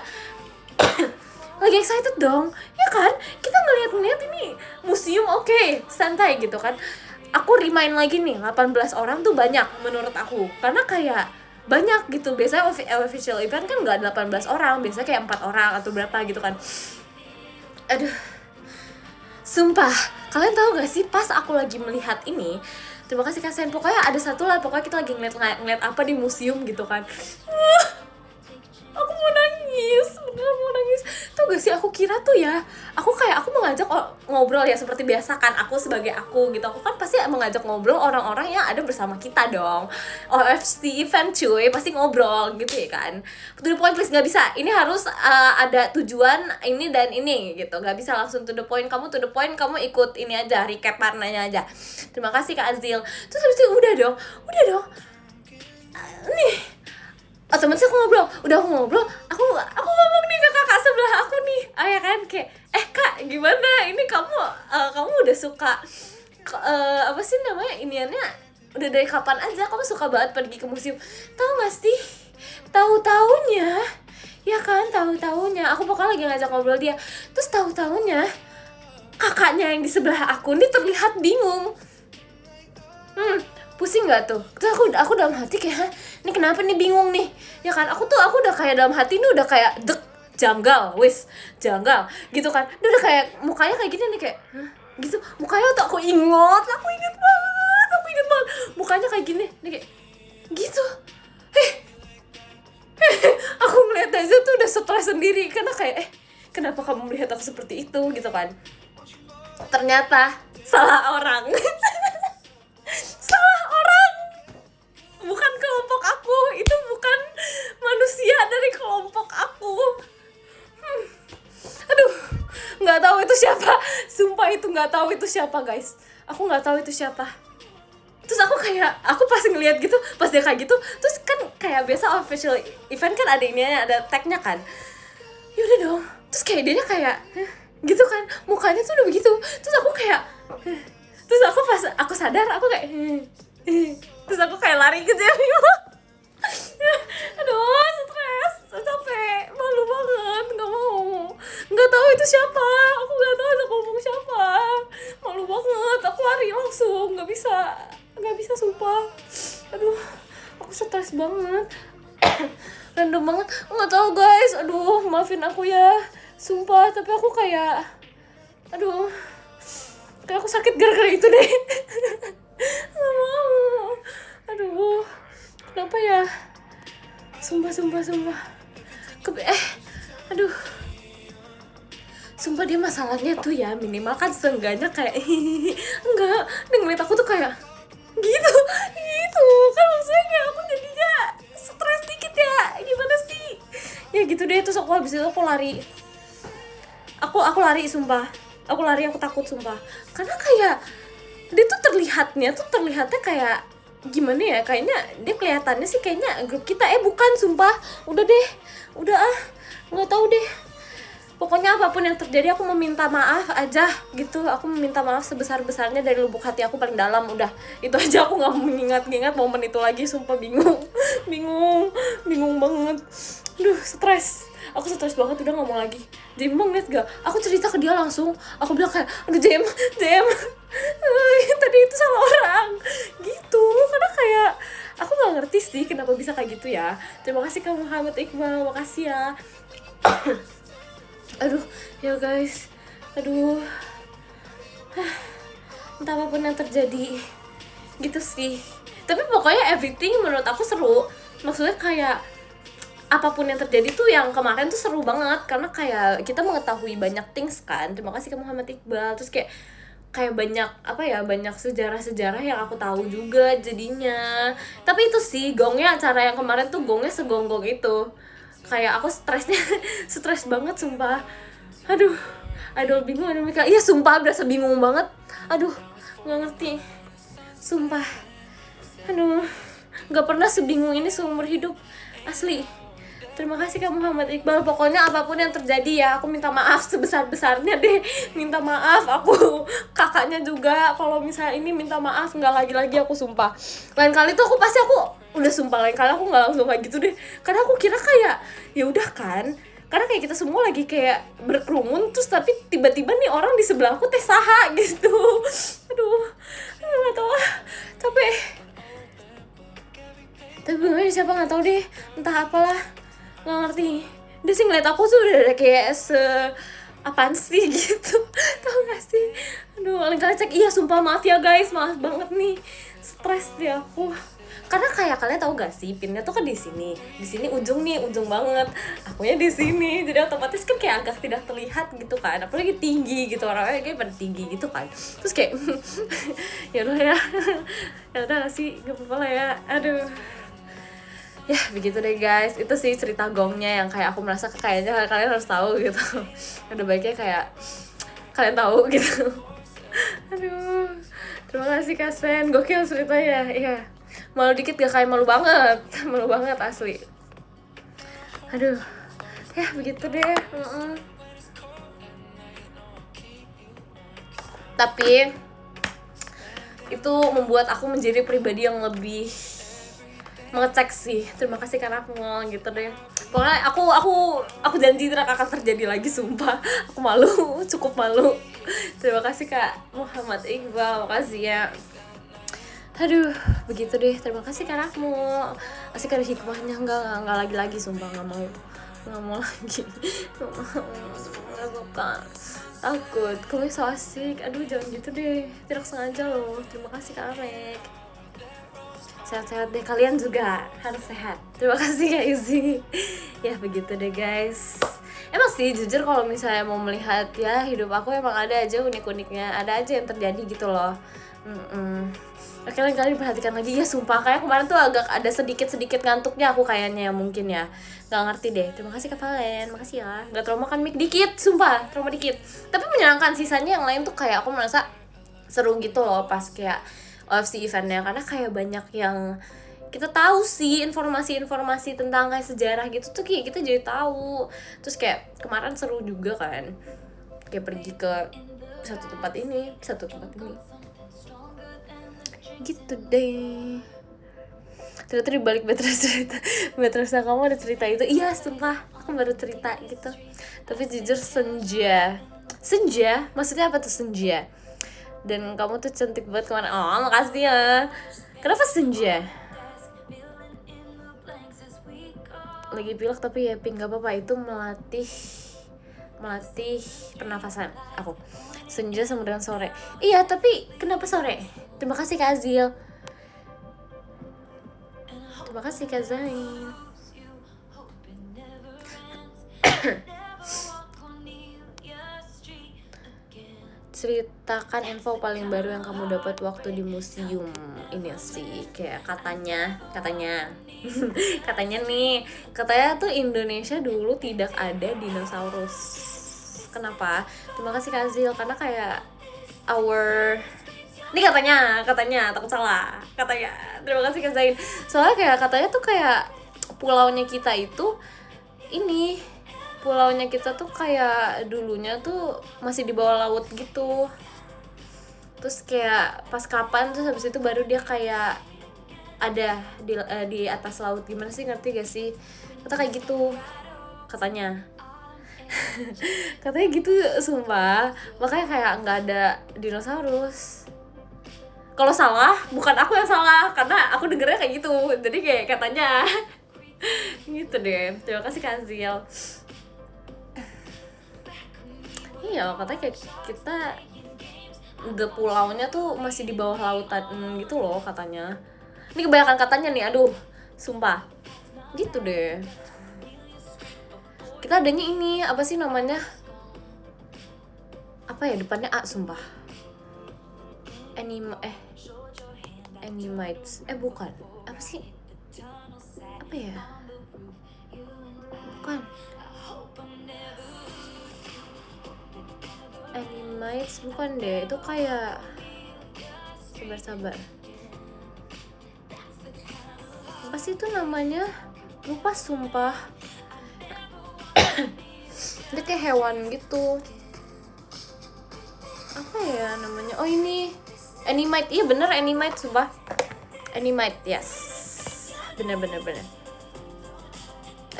lagi excited dong, ya kan, kita ngeliat ini museum, oke, santai gitu kan. Aku remind lagi nih, 18 orang tuh banyak menurut aku, karena kayak banyak gitu. Biasanya official event kan nggak 18 orang, biasanya kayak 4 orang atau berapa gitu kan. Aduh, sumpah, kalian tahu gak sih, pas aku lagi melihat ini, terima kasih kasihan, pokoknya ada satu lah, pokoknya kita lagi ngeliat apa di museum gitu kan. Aku mau nangis, beneran mau nangis. Tau gak sih, aku kira tuh ya, aku mengajak ngobrol ya seperti biasa kan, aku sebagai aku gitu, aku kan pasti mengajak ngobrol orang-orang yang ada bersama kita dong. OFC event cuy, pasti ngobrol gitu ya kan. To the point please, gak bisa, ini harus ada tujuan ini dan ini gitu, gak bisa langsung to the point. Kamu to the point, kamu ikut ini aja, recap warnanya aja. Terima kasih Kak Azil. Terus habis itu udah dong nih, otomatis aku ngobrol, aku ngomong nih ke kakak sebelah aku nih, ya kan, kayak Kak, gimana ini, kamu udah suka apa sih namanya iniannya, udah dari kapan aja kamu suka banget pergi ke museum? Tahu gak sih, tahu-taunya ya kan, tahu-taunya aku pokoknya lagi ngajak ngobrol dia, terus tahu-taunya kakaknya yang di sebelah aku nih terlihat bingung. Pusing nggak tuh? Terus aku dalam hati kayak, ini kenapa nih, bingung nih, ya kan. Aku udah kayak dalam hati ini udah kayak janggal gitu kan. Dia udah kayak mukanya kayak gini nih, kayak gitu mukanya tuh. Aku inget banget mukanya kayak gini nih, kayak gitu. Aku ngeliat aja tuh udah stres sendiri, karena kayak kenapa kamu melihat aku seperti itu gitu kan. Ternyata salah orang. Bukan kelompok aku, itu bukan manusia dari kelompok aku. Aduh, nggak tahu itu siapa, sumpah itu nggak tahu itu siapa guys, aku nggak tahu itu siapa. Terus aku pas ngeliat gitu, pas dia kayak gitu, terus kan kayak biasa official event kan ada ininya, ada tagnya kan. Yaudah dong, terus kayak dia kayak gitu kan, mukanya tuh udah begitu. Terus aku kayak terus aku pas aku sadar, aku kayak terus aku kayak lari ke Jemima. Aduh, stres, capek, malu banget, nggak tahu itu siapa, aku nggak tahu ada ngomong siapa, malu banget, aku lari langsung, nggak bisa sumpah. Aduh, aku stres banget. Random banget, nggak tahu guys, aduh maafin aku ya, sumpah. Tapi aku kayak aku sakit gara-gara itu deh. Nggak mau, aduh kenapa ya, sumpah aduh, sumpah dia masalahnya tuh ya, minimal kan seenggaknya kayak enggak, dia ngeliat aku tuh kayak gitu kan, maksudnya kayak aku jadinya stres dikit ya, gimana sih ya gitu deh. Terus aku habis itu aku lari, sumpah, aku takut sumpah, karena kayak dia tuh terlihatnya kayak gimana ya, kayaknya dia kelihatannya sih kayaknya grup kita, bukan, sumpah. Udah nggak tahu deh, pokoknya apapun yang terjadi aku meminta maaf aja gitu. Aku meminta maaf sebesar-besarnya dari lubuk hati aku paling dalam, udah itu aja. Aku nggak mau mengingat momen itu lagi, sumpah. bingung banget. Aduh, aku stres banget, udah ngomong lagi. Jem, ngeliat gak? Aku cerita ke dia langsung, aku bilang kayak, aduh Jem tadi itu salah orang gitu. Karena kayak aku nggak ngerti sih kenapa bisa kayak gitu ya. Terima kasih Kak Muhammad Iqbal, makasih ya. Aduh ya guys, Aduh, entah apapun yang terjadi gitu sih. Tapi pokoknya everything menurut aku seru. Maksudnya kayak apapun yang terjadi tuh yang kemarin tuh seru banget, karena kayak kita mengetahui banyak things kan. Terima kasih ke Muhammad Iqbal. Terus kayak banyak apa ya, banyak sejarah-sejarah yang aku tahu juga jadinya. Tapi itu sih gongnya, acara yang kemarin tuh gongnya segonggong itu. Kayak aku stresnya stres banget sumpah. Aduh, idol bingung ada mereka. Iya sumpah berasa bingung banget. Aduh, nggak ngerti. Sumpah. Aduh, nggak pernah sebingung ini seumur hidup. Asli. Terima kasih Kak Muhammad Iqbal. Pokoknya apapun yang terjadi ya, aku minta maaf sebesar-besarnya deh. Minta maaf aku, kakaknya juga. Kalau misalnya ini minta maaf, nggak lagi-lagi aku sumpah. Lain kali tuh aku pasti udah sumpah, lain kali aku nggak langsung kayak gitu deh. Karena aku kira kayak ya udah kan. Karena kayak kita semua lagi kayak berkerumun, terus tapi tiba-tiba nih orang di sebelah aku teh saha gitu. Aduh, nggak tahu ah, capek. Tapi bener siapa nggak tahu deh, entah apalah, nggak ngerti. Dia sih ngeliat aku tuh udah kayak apaan sih gitu. Tau gak sih? Aduh, lain kali cek. Iya sumpah maaf ya guys, maaf banget nih, stres deh aku. Karena kayak kalian tahu gak sih, pinnya tuh kan di sini ujung nih, ujung banget. Akunya di sini, jadi otomatis kan kayak agak tidak terlihat gitu kan. Apalagi tinggi gitu, orangnya kayak pada tinggi gitu kan. Terus kayak ya udah ya, ya udah sih, gak apa-apa lah ya. Aduh. Ya begitu deh guys, itu sih cerita gongnya yang kayak aku merasa kayaknya kalian harus tahu gitu. Udah baiknya kayak kalian tahu gitu. Aduh, terima kasih Kak Sen, gokil ceritanya. Iya, malu dikit gak kayak malu banget. Malu banget asli. Aduh, ya begitu deh. Tapi itu membuat aku menjadi pribadi yang lebih mengecek sih. Terima kasih karena aku ngomong gitu deh. Pokoknya aku janji tidak akan terjadi lagi sumpah. Aku malu, cukup malu. Terima kasih Kak Muhammad Iqbal, makasih ya. Aduh, begitu deh. Terima kasih karena aku asik ada hikmahnya. Enggak lagi sumpah, nggak mau lagi. Nggak suka, takut. Kamu so asik. Aduh, jangan gitu deh. Tidak sengaja loh. Terima kasih Kak Arek. Sehat-sehat deh, kalian juga harus sehat. Terima kasih Kak Izzy. Ya begitu deh guys. Emang sih jujur kalau misalnya mau melihat ya hidup aku emang ada aja unik-uniknya, ada aja yang terjadi gitu loh. Oke, lain kali perhatikan lagi ya sumpah, kayak kemarin tuh agak ada sedikit ngantuknya aku kayaknya ya, mungkin ya. Gak ngerti deh. Terima kasih Kak Valen, makasih ya. Gak trauma kan mic dikit, sumpah trauma dikit. Tapi menyenangkan, sisanya yang lain tuh kayak aku merasa seru gitu loh pas kayak OFC eventnya, karena kayak banyak yang kita tahu sih informasi tentang kayak sejarah gitu tuh kayak kita jadi tahu. Terus kayak kemarin seru juga kan, kayak pergi ke satu tempat ini gitu deh. Ternyata dibalik Beatrice kamu ada cerita itu. Iya sumpah aku baru cerita gitu. Tapi jujur senja maksudnya apa tuh senja? Dan kamu tuh cantik banget kemana. Oh makasih ya. Kenapa senja? Lagi pilek tapi ya pink, gak apa-apa. Itu melatih pernafasan aku. Senja sama dengan sore. Iya tapi kenapa sore? Terima kasih Kak Azil. Terima kasih Kak Zain. Ceritakan info paling baru yang kamu dapat waktu di museum ini sih. Kayak katanya katanya tuh Indonesia dulu tidak ada dinosaurus. Kenapa? Terima kasih Kak Zil, karena kayak ini katanya takut salah katanya. Terima kasih Kak Zain. Soalnya kayak katanya tuh kayak pulaunya kita tuh kayak dulunya tuh masih di bawah laut gitu. Terus kayak pas kapan terus habis itu baru dia kayak ada di atas laut. Gimana sih, ngerti gak sih? Kata kayak gitu katanya. Katanya gitu sumpah. Makanya kayak nggak ada dinosaurus. Kalau salah bukan aku yang salah, karena aku dengernya kayak gitu. Jadi kayak katanya gitu deh. Terima kasih Kak Zil. ini ya katanya kayak kita pulaunya tuh masih di bawah lautan gitu loh katanya. Ini kebanyakan katanya nih, aduh sumpah gitu deh. Kita adanya ini apa sih namanya, apa ya depannya A, sumpah. Animates bukan, apa sih, apa ya, bukan Animates, bukan deh, itu kayak sabar apa sih itu namanya, lupa sumpah. Dia kayak hewan gitu, apa ya namanya, oh ini Animate, iya bener Animate sumpah, Animate, yes, bener.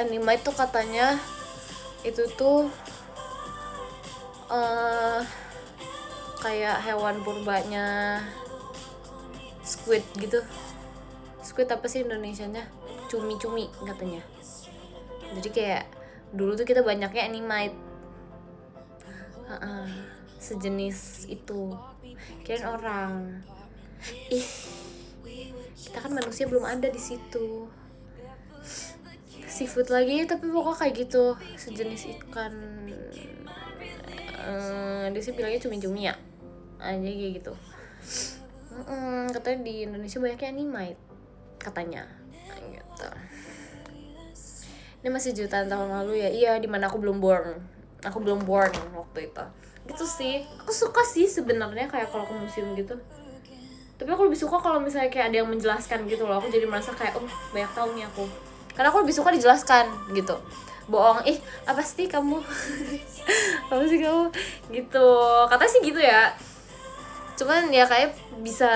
Animate tuh katanya itu tuh kayak hewan purbanya squid gitu. Squid apa sih Indonesianya? Cumi katanya. Jadi kayak dulu tuh kita banyaknya Animate, sejenis itu. Kirain orang. Ih, kita kan manusia belum ada di situ. Seafood lagi, tapi pokoknya kayak gitu, sejenis ikan. Dia sih bilangnya cumi ya, aja kayak gitu. Katanya di Indonesia banyaknya Animate katanya, gitu. Ini masih jutaan tahun lalu ya. Iya, dimana aku belum born waktu itu. Gitu sih, aku suka sih sebenarnya kayak kalau ke museum gitu. Tapi aku lebih suka kalau misalnya kayak ada yang menjelaskan gitu loh. Aku jadi merasa kayak banyak tahu nih aku. Karena aku lebih suka dijelaskan gitu. Bohong, apa sih kamu? Apa sih kamu? Gitu. Katanya sih gitu ya. Cuman ya kayak bisa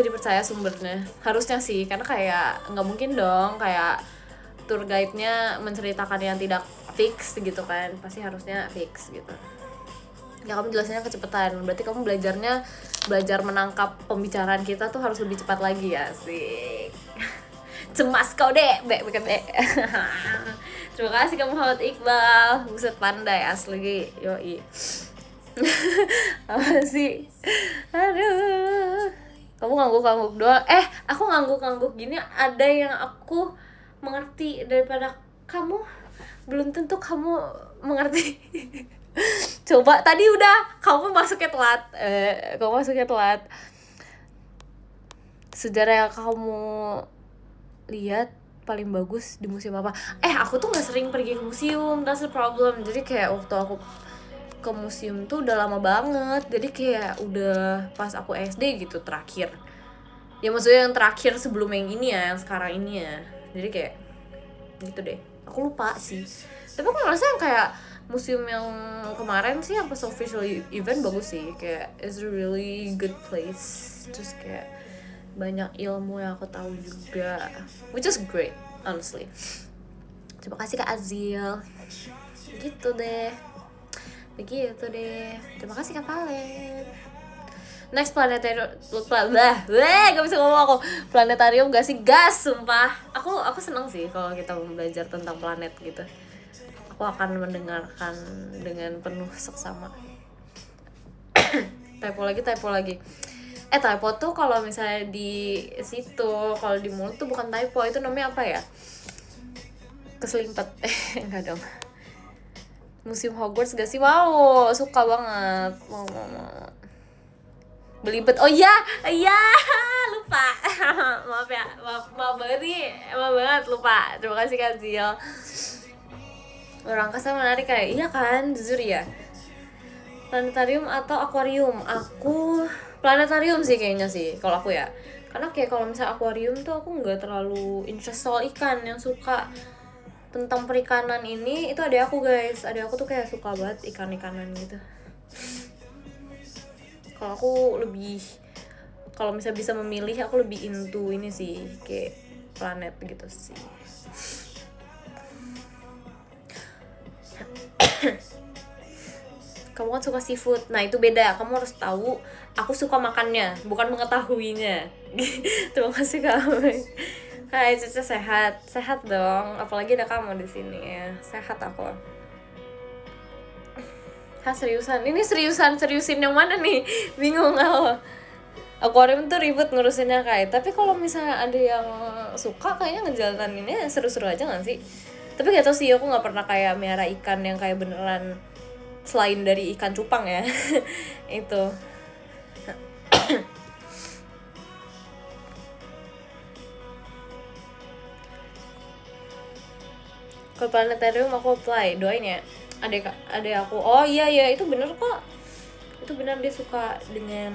dipercaya sumbernya. Harusnya sih, karena kayak nggak mungkin dong kayak tour guide-nya menceritakan yang tidak fix gitu kan. Pasti harusnya fix gitu. Ya kamu jelasinnya kecepatan, berarti kamu belajar menangkap pembicaraan kita tuh harus lebih cepat lagi ya sih. Cemas kau deh, bukan deh. Terima kasih kamu Muhammad Iqbal, buset pandai asli, yoi. Apa sih? Aduh, kamu ngangguk doang. Aku ngangguk gini ada yang aku mengerti daripada kamu. Belum tentu kamu mengerti. Coba tadi udah kamu masuknya telat. Sejarah yang kamu lihat paling bagus di museum apa? Aku tuh nggak sering pergi ke museum, that's the problem. Jadi kayak waktu aku ke museum tuh udah lama banget. Jadi kayak udah pas aku SD gitu terakhir. Ya maksudnya yang terakhir sebelum yang ini ya, yang sekarang ini ya. Jadi kayak gitu deh. Aku lupa sih. Tapi aku ngerasa yang kayak museum yang kemarin sih yang pas official event bagus sih, kayak it's a really good place, terus kayak banyak ilmu yang aku tahu juga, which is great honestly. Terima kasih Kak Azil. Begitu deh. Terima kasih Kak Valen. Next planetarium, gak bisa ngomong aku. Planetarium gak sih? Gas, sumpah. Aku seneng sih kalau kita belajar tentang planet gitu. Aku akan mendengarkan dengan penuh seksama. Typo lagi. Typo tuh kalau misalnya di situ, kalau di mulut tuh bukan typo, itu namanya apa ya? Keselimpet. Enggak dong. Museum Hogwarts gak sih? Wow, suka banget. Mau. Belibet. Oh iya, lupa. Maaf ya, maaf banget lupa. Terima kasih Kak Zil. Orang angkasa menarik kayak, iya kan, jujur ya. Planetarium atau akuarium? Aku planetarium sih kayaknya sih, kalau aku ya. Karena kayak kalau misalnya akuarium tuh aku nggak terlalu interest soal ikan. Yang suka tentang perikanan ini itu ada aku guys. Ada aku tuh kayak suka banget ikan-ikanan gitu. Kalau aku lebih, kalau misalnya bisa memilih, aku lebih into ini sih, kayak planet gitu sih. Kamu kan suka seafood, nah itu beda. Kamu harus tahu, aku suka makannya, bukan mengetahuinya. Terima kasih kamu. Hai Caca, sehat dong. Apalagi ada kamu di sini ya, sehat aku. Seriusan? Ini seriusin yang mana nih? Bingung aku. Akuarium tuh ribet ngurusinnya kayak. Tapi kalau misalnya ada yang suka kayaknya ngejalaninnya seru-seru aja gak sih? Tapi gak tau sih, aku gak pernah kayak miara ikan yang kayak beneran selain dari ikan cupang ya. Itu. Ke planetarium aku apply, doain ya. Adek aku. Oh iya itu bener kok. Itu benar, dia suka dengan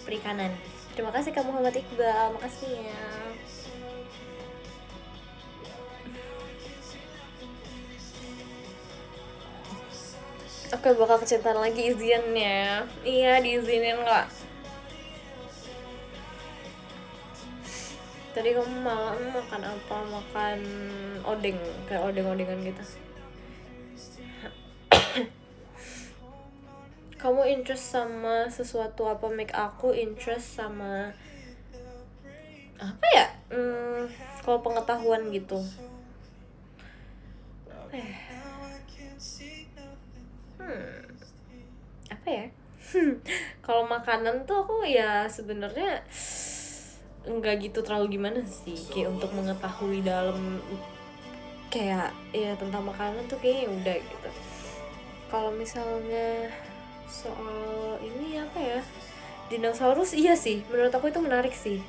perikanan. Terima kasih Kak Muhammad Iqbal, makasih ya. Oke, bakal kecintaan lagi izinnya. Iya, diizinin nggak? Tadi kamu malam makan apa? Makan odeng, kayak odeng-odengan gitu. Kamu interest sama sesuatu apa? Make aku interest sama apa ya? Kalau pengetahuan gitu. Apa ya? Kalau makanan tuh aku ya sebenarnya enggak gitu terlalu gimana sih, kayak untuk mengetahui dalam kayak ya tentang makanan tuh kayaknya udah gitu. Kalau misalnya soal ini apa ya, dinosaurus, iya sih menurut aku itu menarik sih.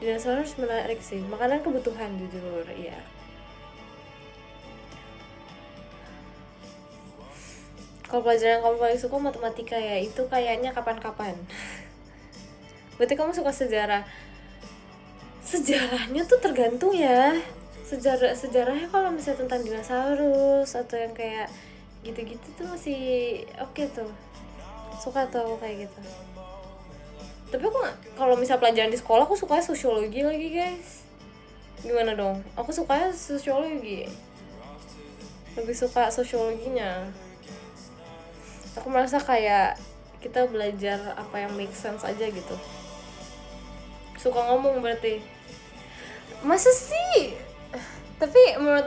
Dinosaurus menarik sih, makanan kebutuhan jujur ya. Kalau pelajaran kamu paling suka matematika ya, itu kayaknya kapan-kapan. Berarti kamu suka sejarah. Sejarahnya tuh tergantung ya. Sejarahnya kalau misalnya tentang dinosaurus atau yang kayak gitu-gitu tuh masih oke tuh. Suka tuh kayak gitu. Tapi aku kalau misal pelajaran di sekolah aku sukanya sosiologi lagi guys. Gimana dong? Aku sukanya sosiologi. Lebih suka sosiologinya. Aku merasa kayak kita belajar apa yang make sense aja gitu. Suka ngomong berarti. Masa sih? Tapi menurut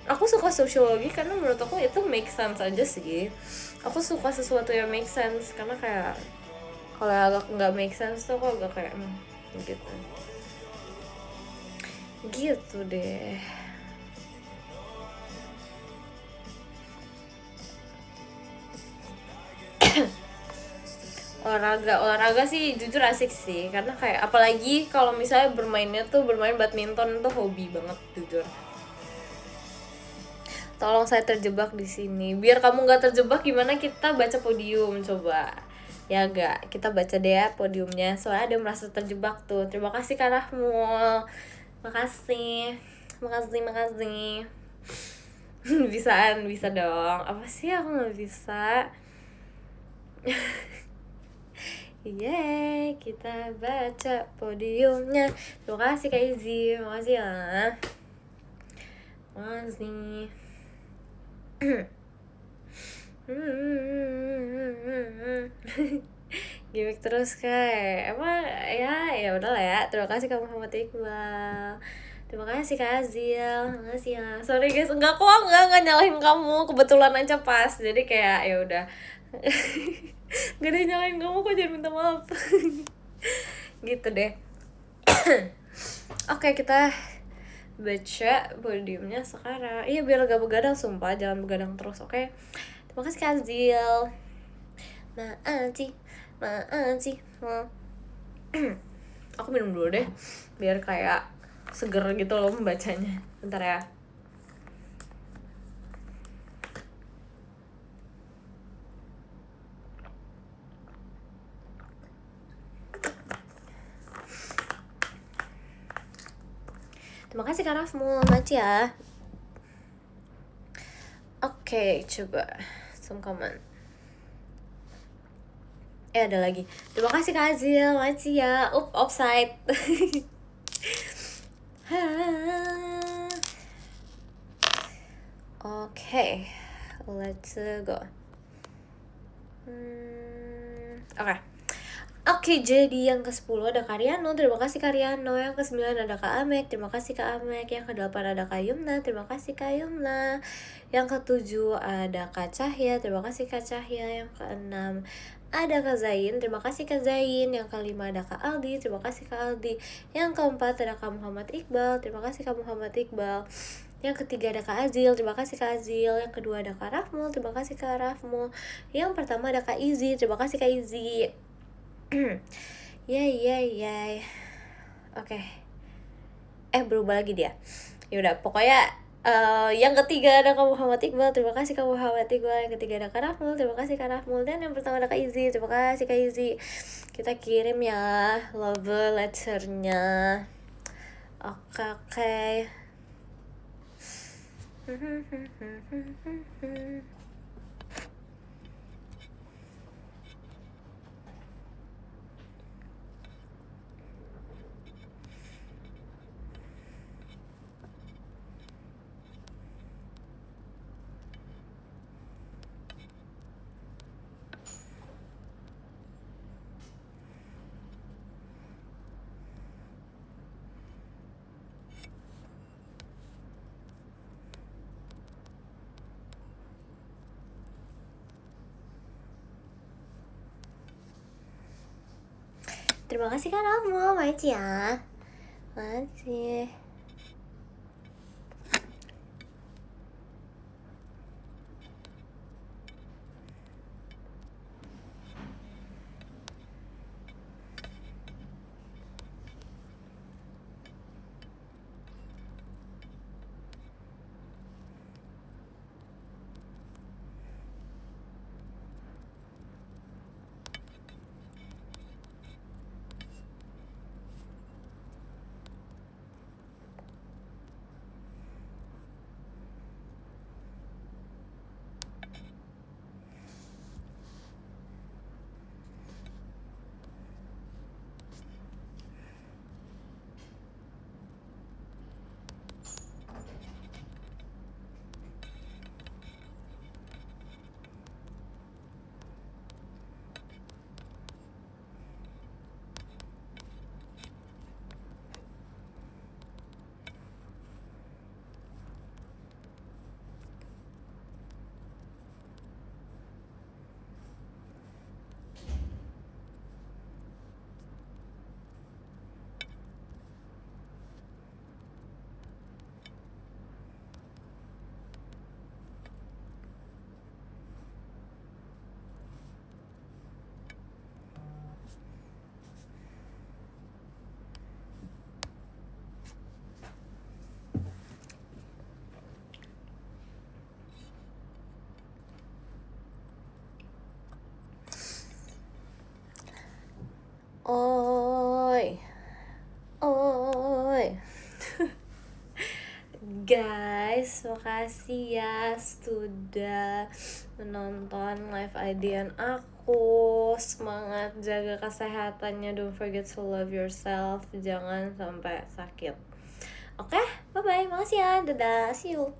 aku suka sosiologi karena menurut aku itu make sense aja sih. Aku suka sesuatu yang make sense karena kayak kalau agak nggak make sense tuh aku agak kayak gitu deh. olahraga sih jujur asik sih, karena kayak apalagi kalau misalnya bermain badminton tuh hobi banget jujur. Tolong saya terjebak di sini. Biar kamu nggak terjebak, gimana kita baca podium coba? Ya gak, kita baca deh ya podiumnya. Soalnya ada merasa terjebak tuh. Terima kasih Kak Rahmul. Makasih. Bisa dong. Apa sih aku nggak bisa? Yeay, kita baca podiumnya. Terima kasih Kak Izzy. Makasih ya. Makasih. Gimik terus kayak emang ya udahlah ya. Terima kasih Kak Muhammad Iqbal. Terima kasih Kak Azil. Makasih ya. Sorry guys, enggak nyalahin kamu, kebetulan aja pas. Jadi kayak ya udah. Gak ada yang nyalahin kamu kok, jangan minta maaf. Gitu deh. Oke, kita baca podiumnya sekarang. Iya, biar gak begadang, sumpah jangan begadang terus, oke? Terima kasih Kak Azil. Makasih. Aku minum dulu deh biar kayak seger gitu loh membacanya. Bentar ya. Terima kasih Kak Rafmul, baca ya. Oke, coba some comment. Ada lagi. Terima kasih Kak Azil, baca ya. Offside. Oke, let's go. Oke. Oke, jadi yang ke-10 ada Karyano, terima kasih Karyano. Yang ke-9 ada Kak Amek, terima kasih Kak Amek. Yang ke-8 ada Kak Yumna, terima kasih Kak Yumna. Yang ke-7 ada Kak Cahya, terima kasih Kak Cahya. Yang ke-6 ada Kak Zain, terima kasih Kak Zain. Yang ke-5 ada Kak Aldi, terima kasih Kak Aldi. Yang ke-4 ada Kak Muhammad Iqbal, terima kasih Kak Muhammad Iqbal. Yang ketiga ada Kak Azil, terima kasih Kak Azil. Yang kedua ada Kak Rafmul, terima kasih Kak Rafmul. Yang pertama ada Kak Izi, terima kasih Kak Izi. Yay. Oke. Berubah lagi dia. Yaudah, pokoknya yang ketiga ada Kak Muhammad Iqbal, terima kasih Kak Muhammad Iqbal. Yang ketiga ada Kak Rahmul, terima kasih Kak Rahmul. Dan yang pertama ada Kak Izi, terima kasih Kak Izi. Kita kirim ya love letternya. Oke. Terima kasih Kak Rahmul, makasih ya. Makasih. Oi. Guys, makasih ya sudah menonton live IDN aku. Semangat jaga kesehatannya, don't forget to love yourself, jangan sampai sakit. Oke, bye-bye, makasih ya, dadah, see you.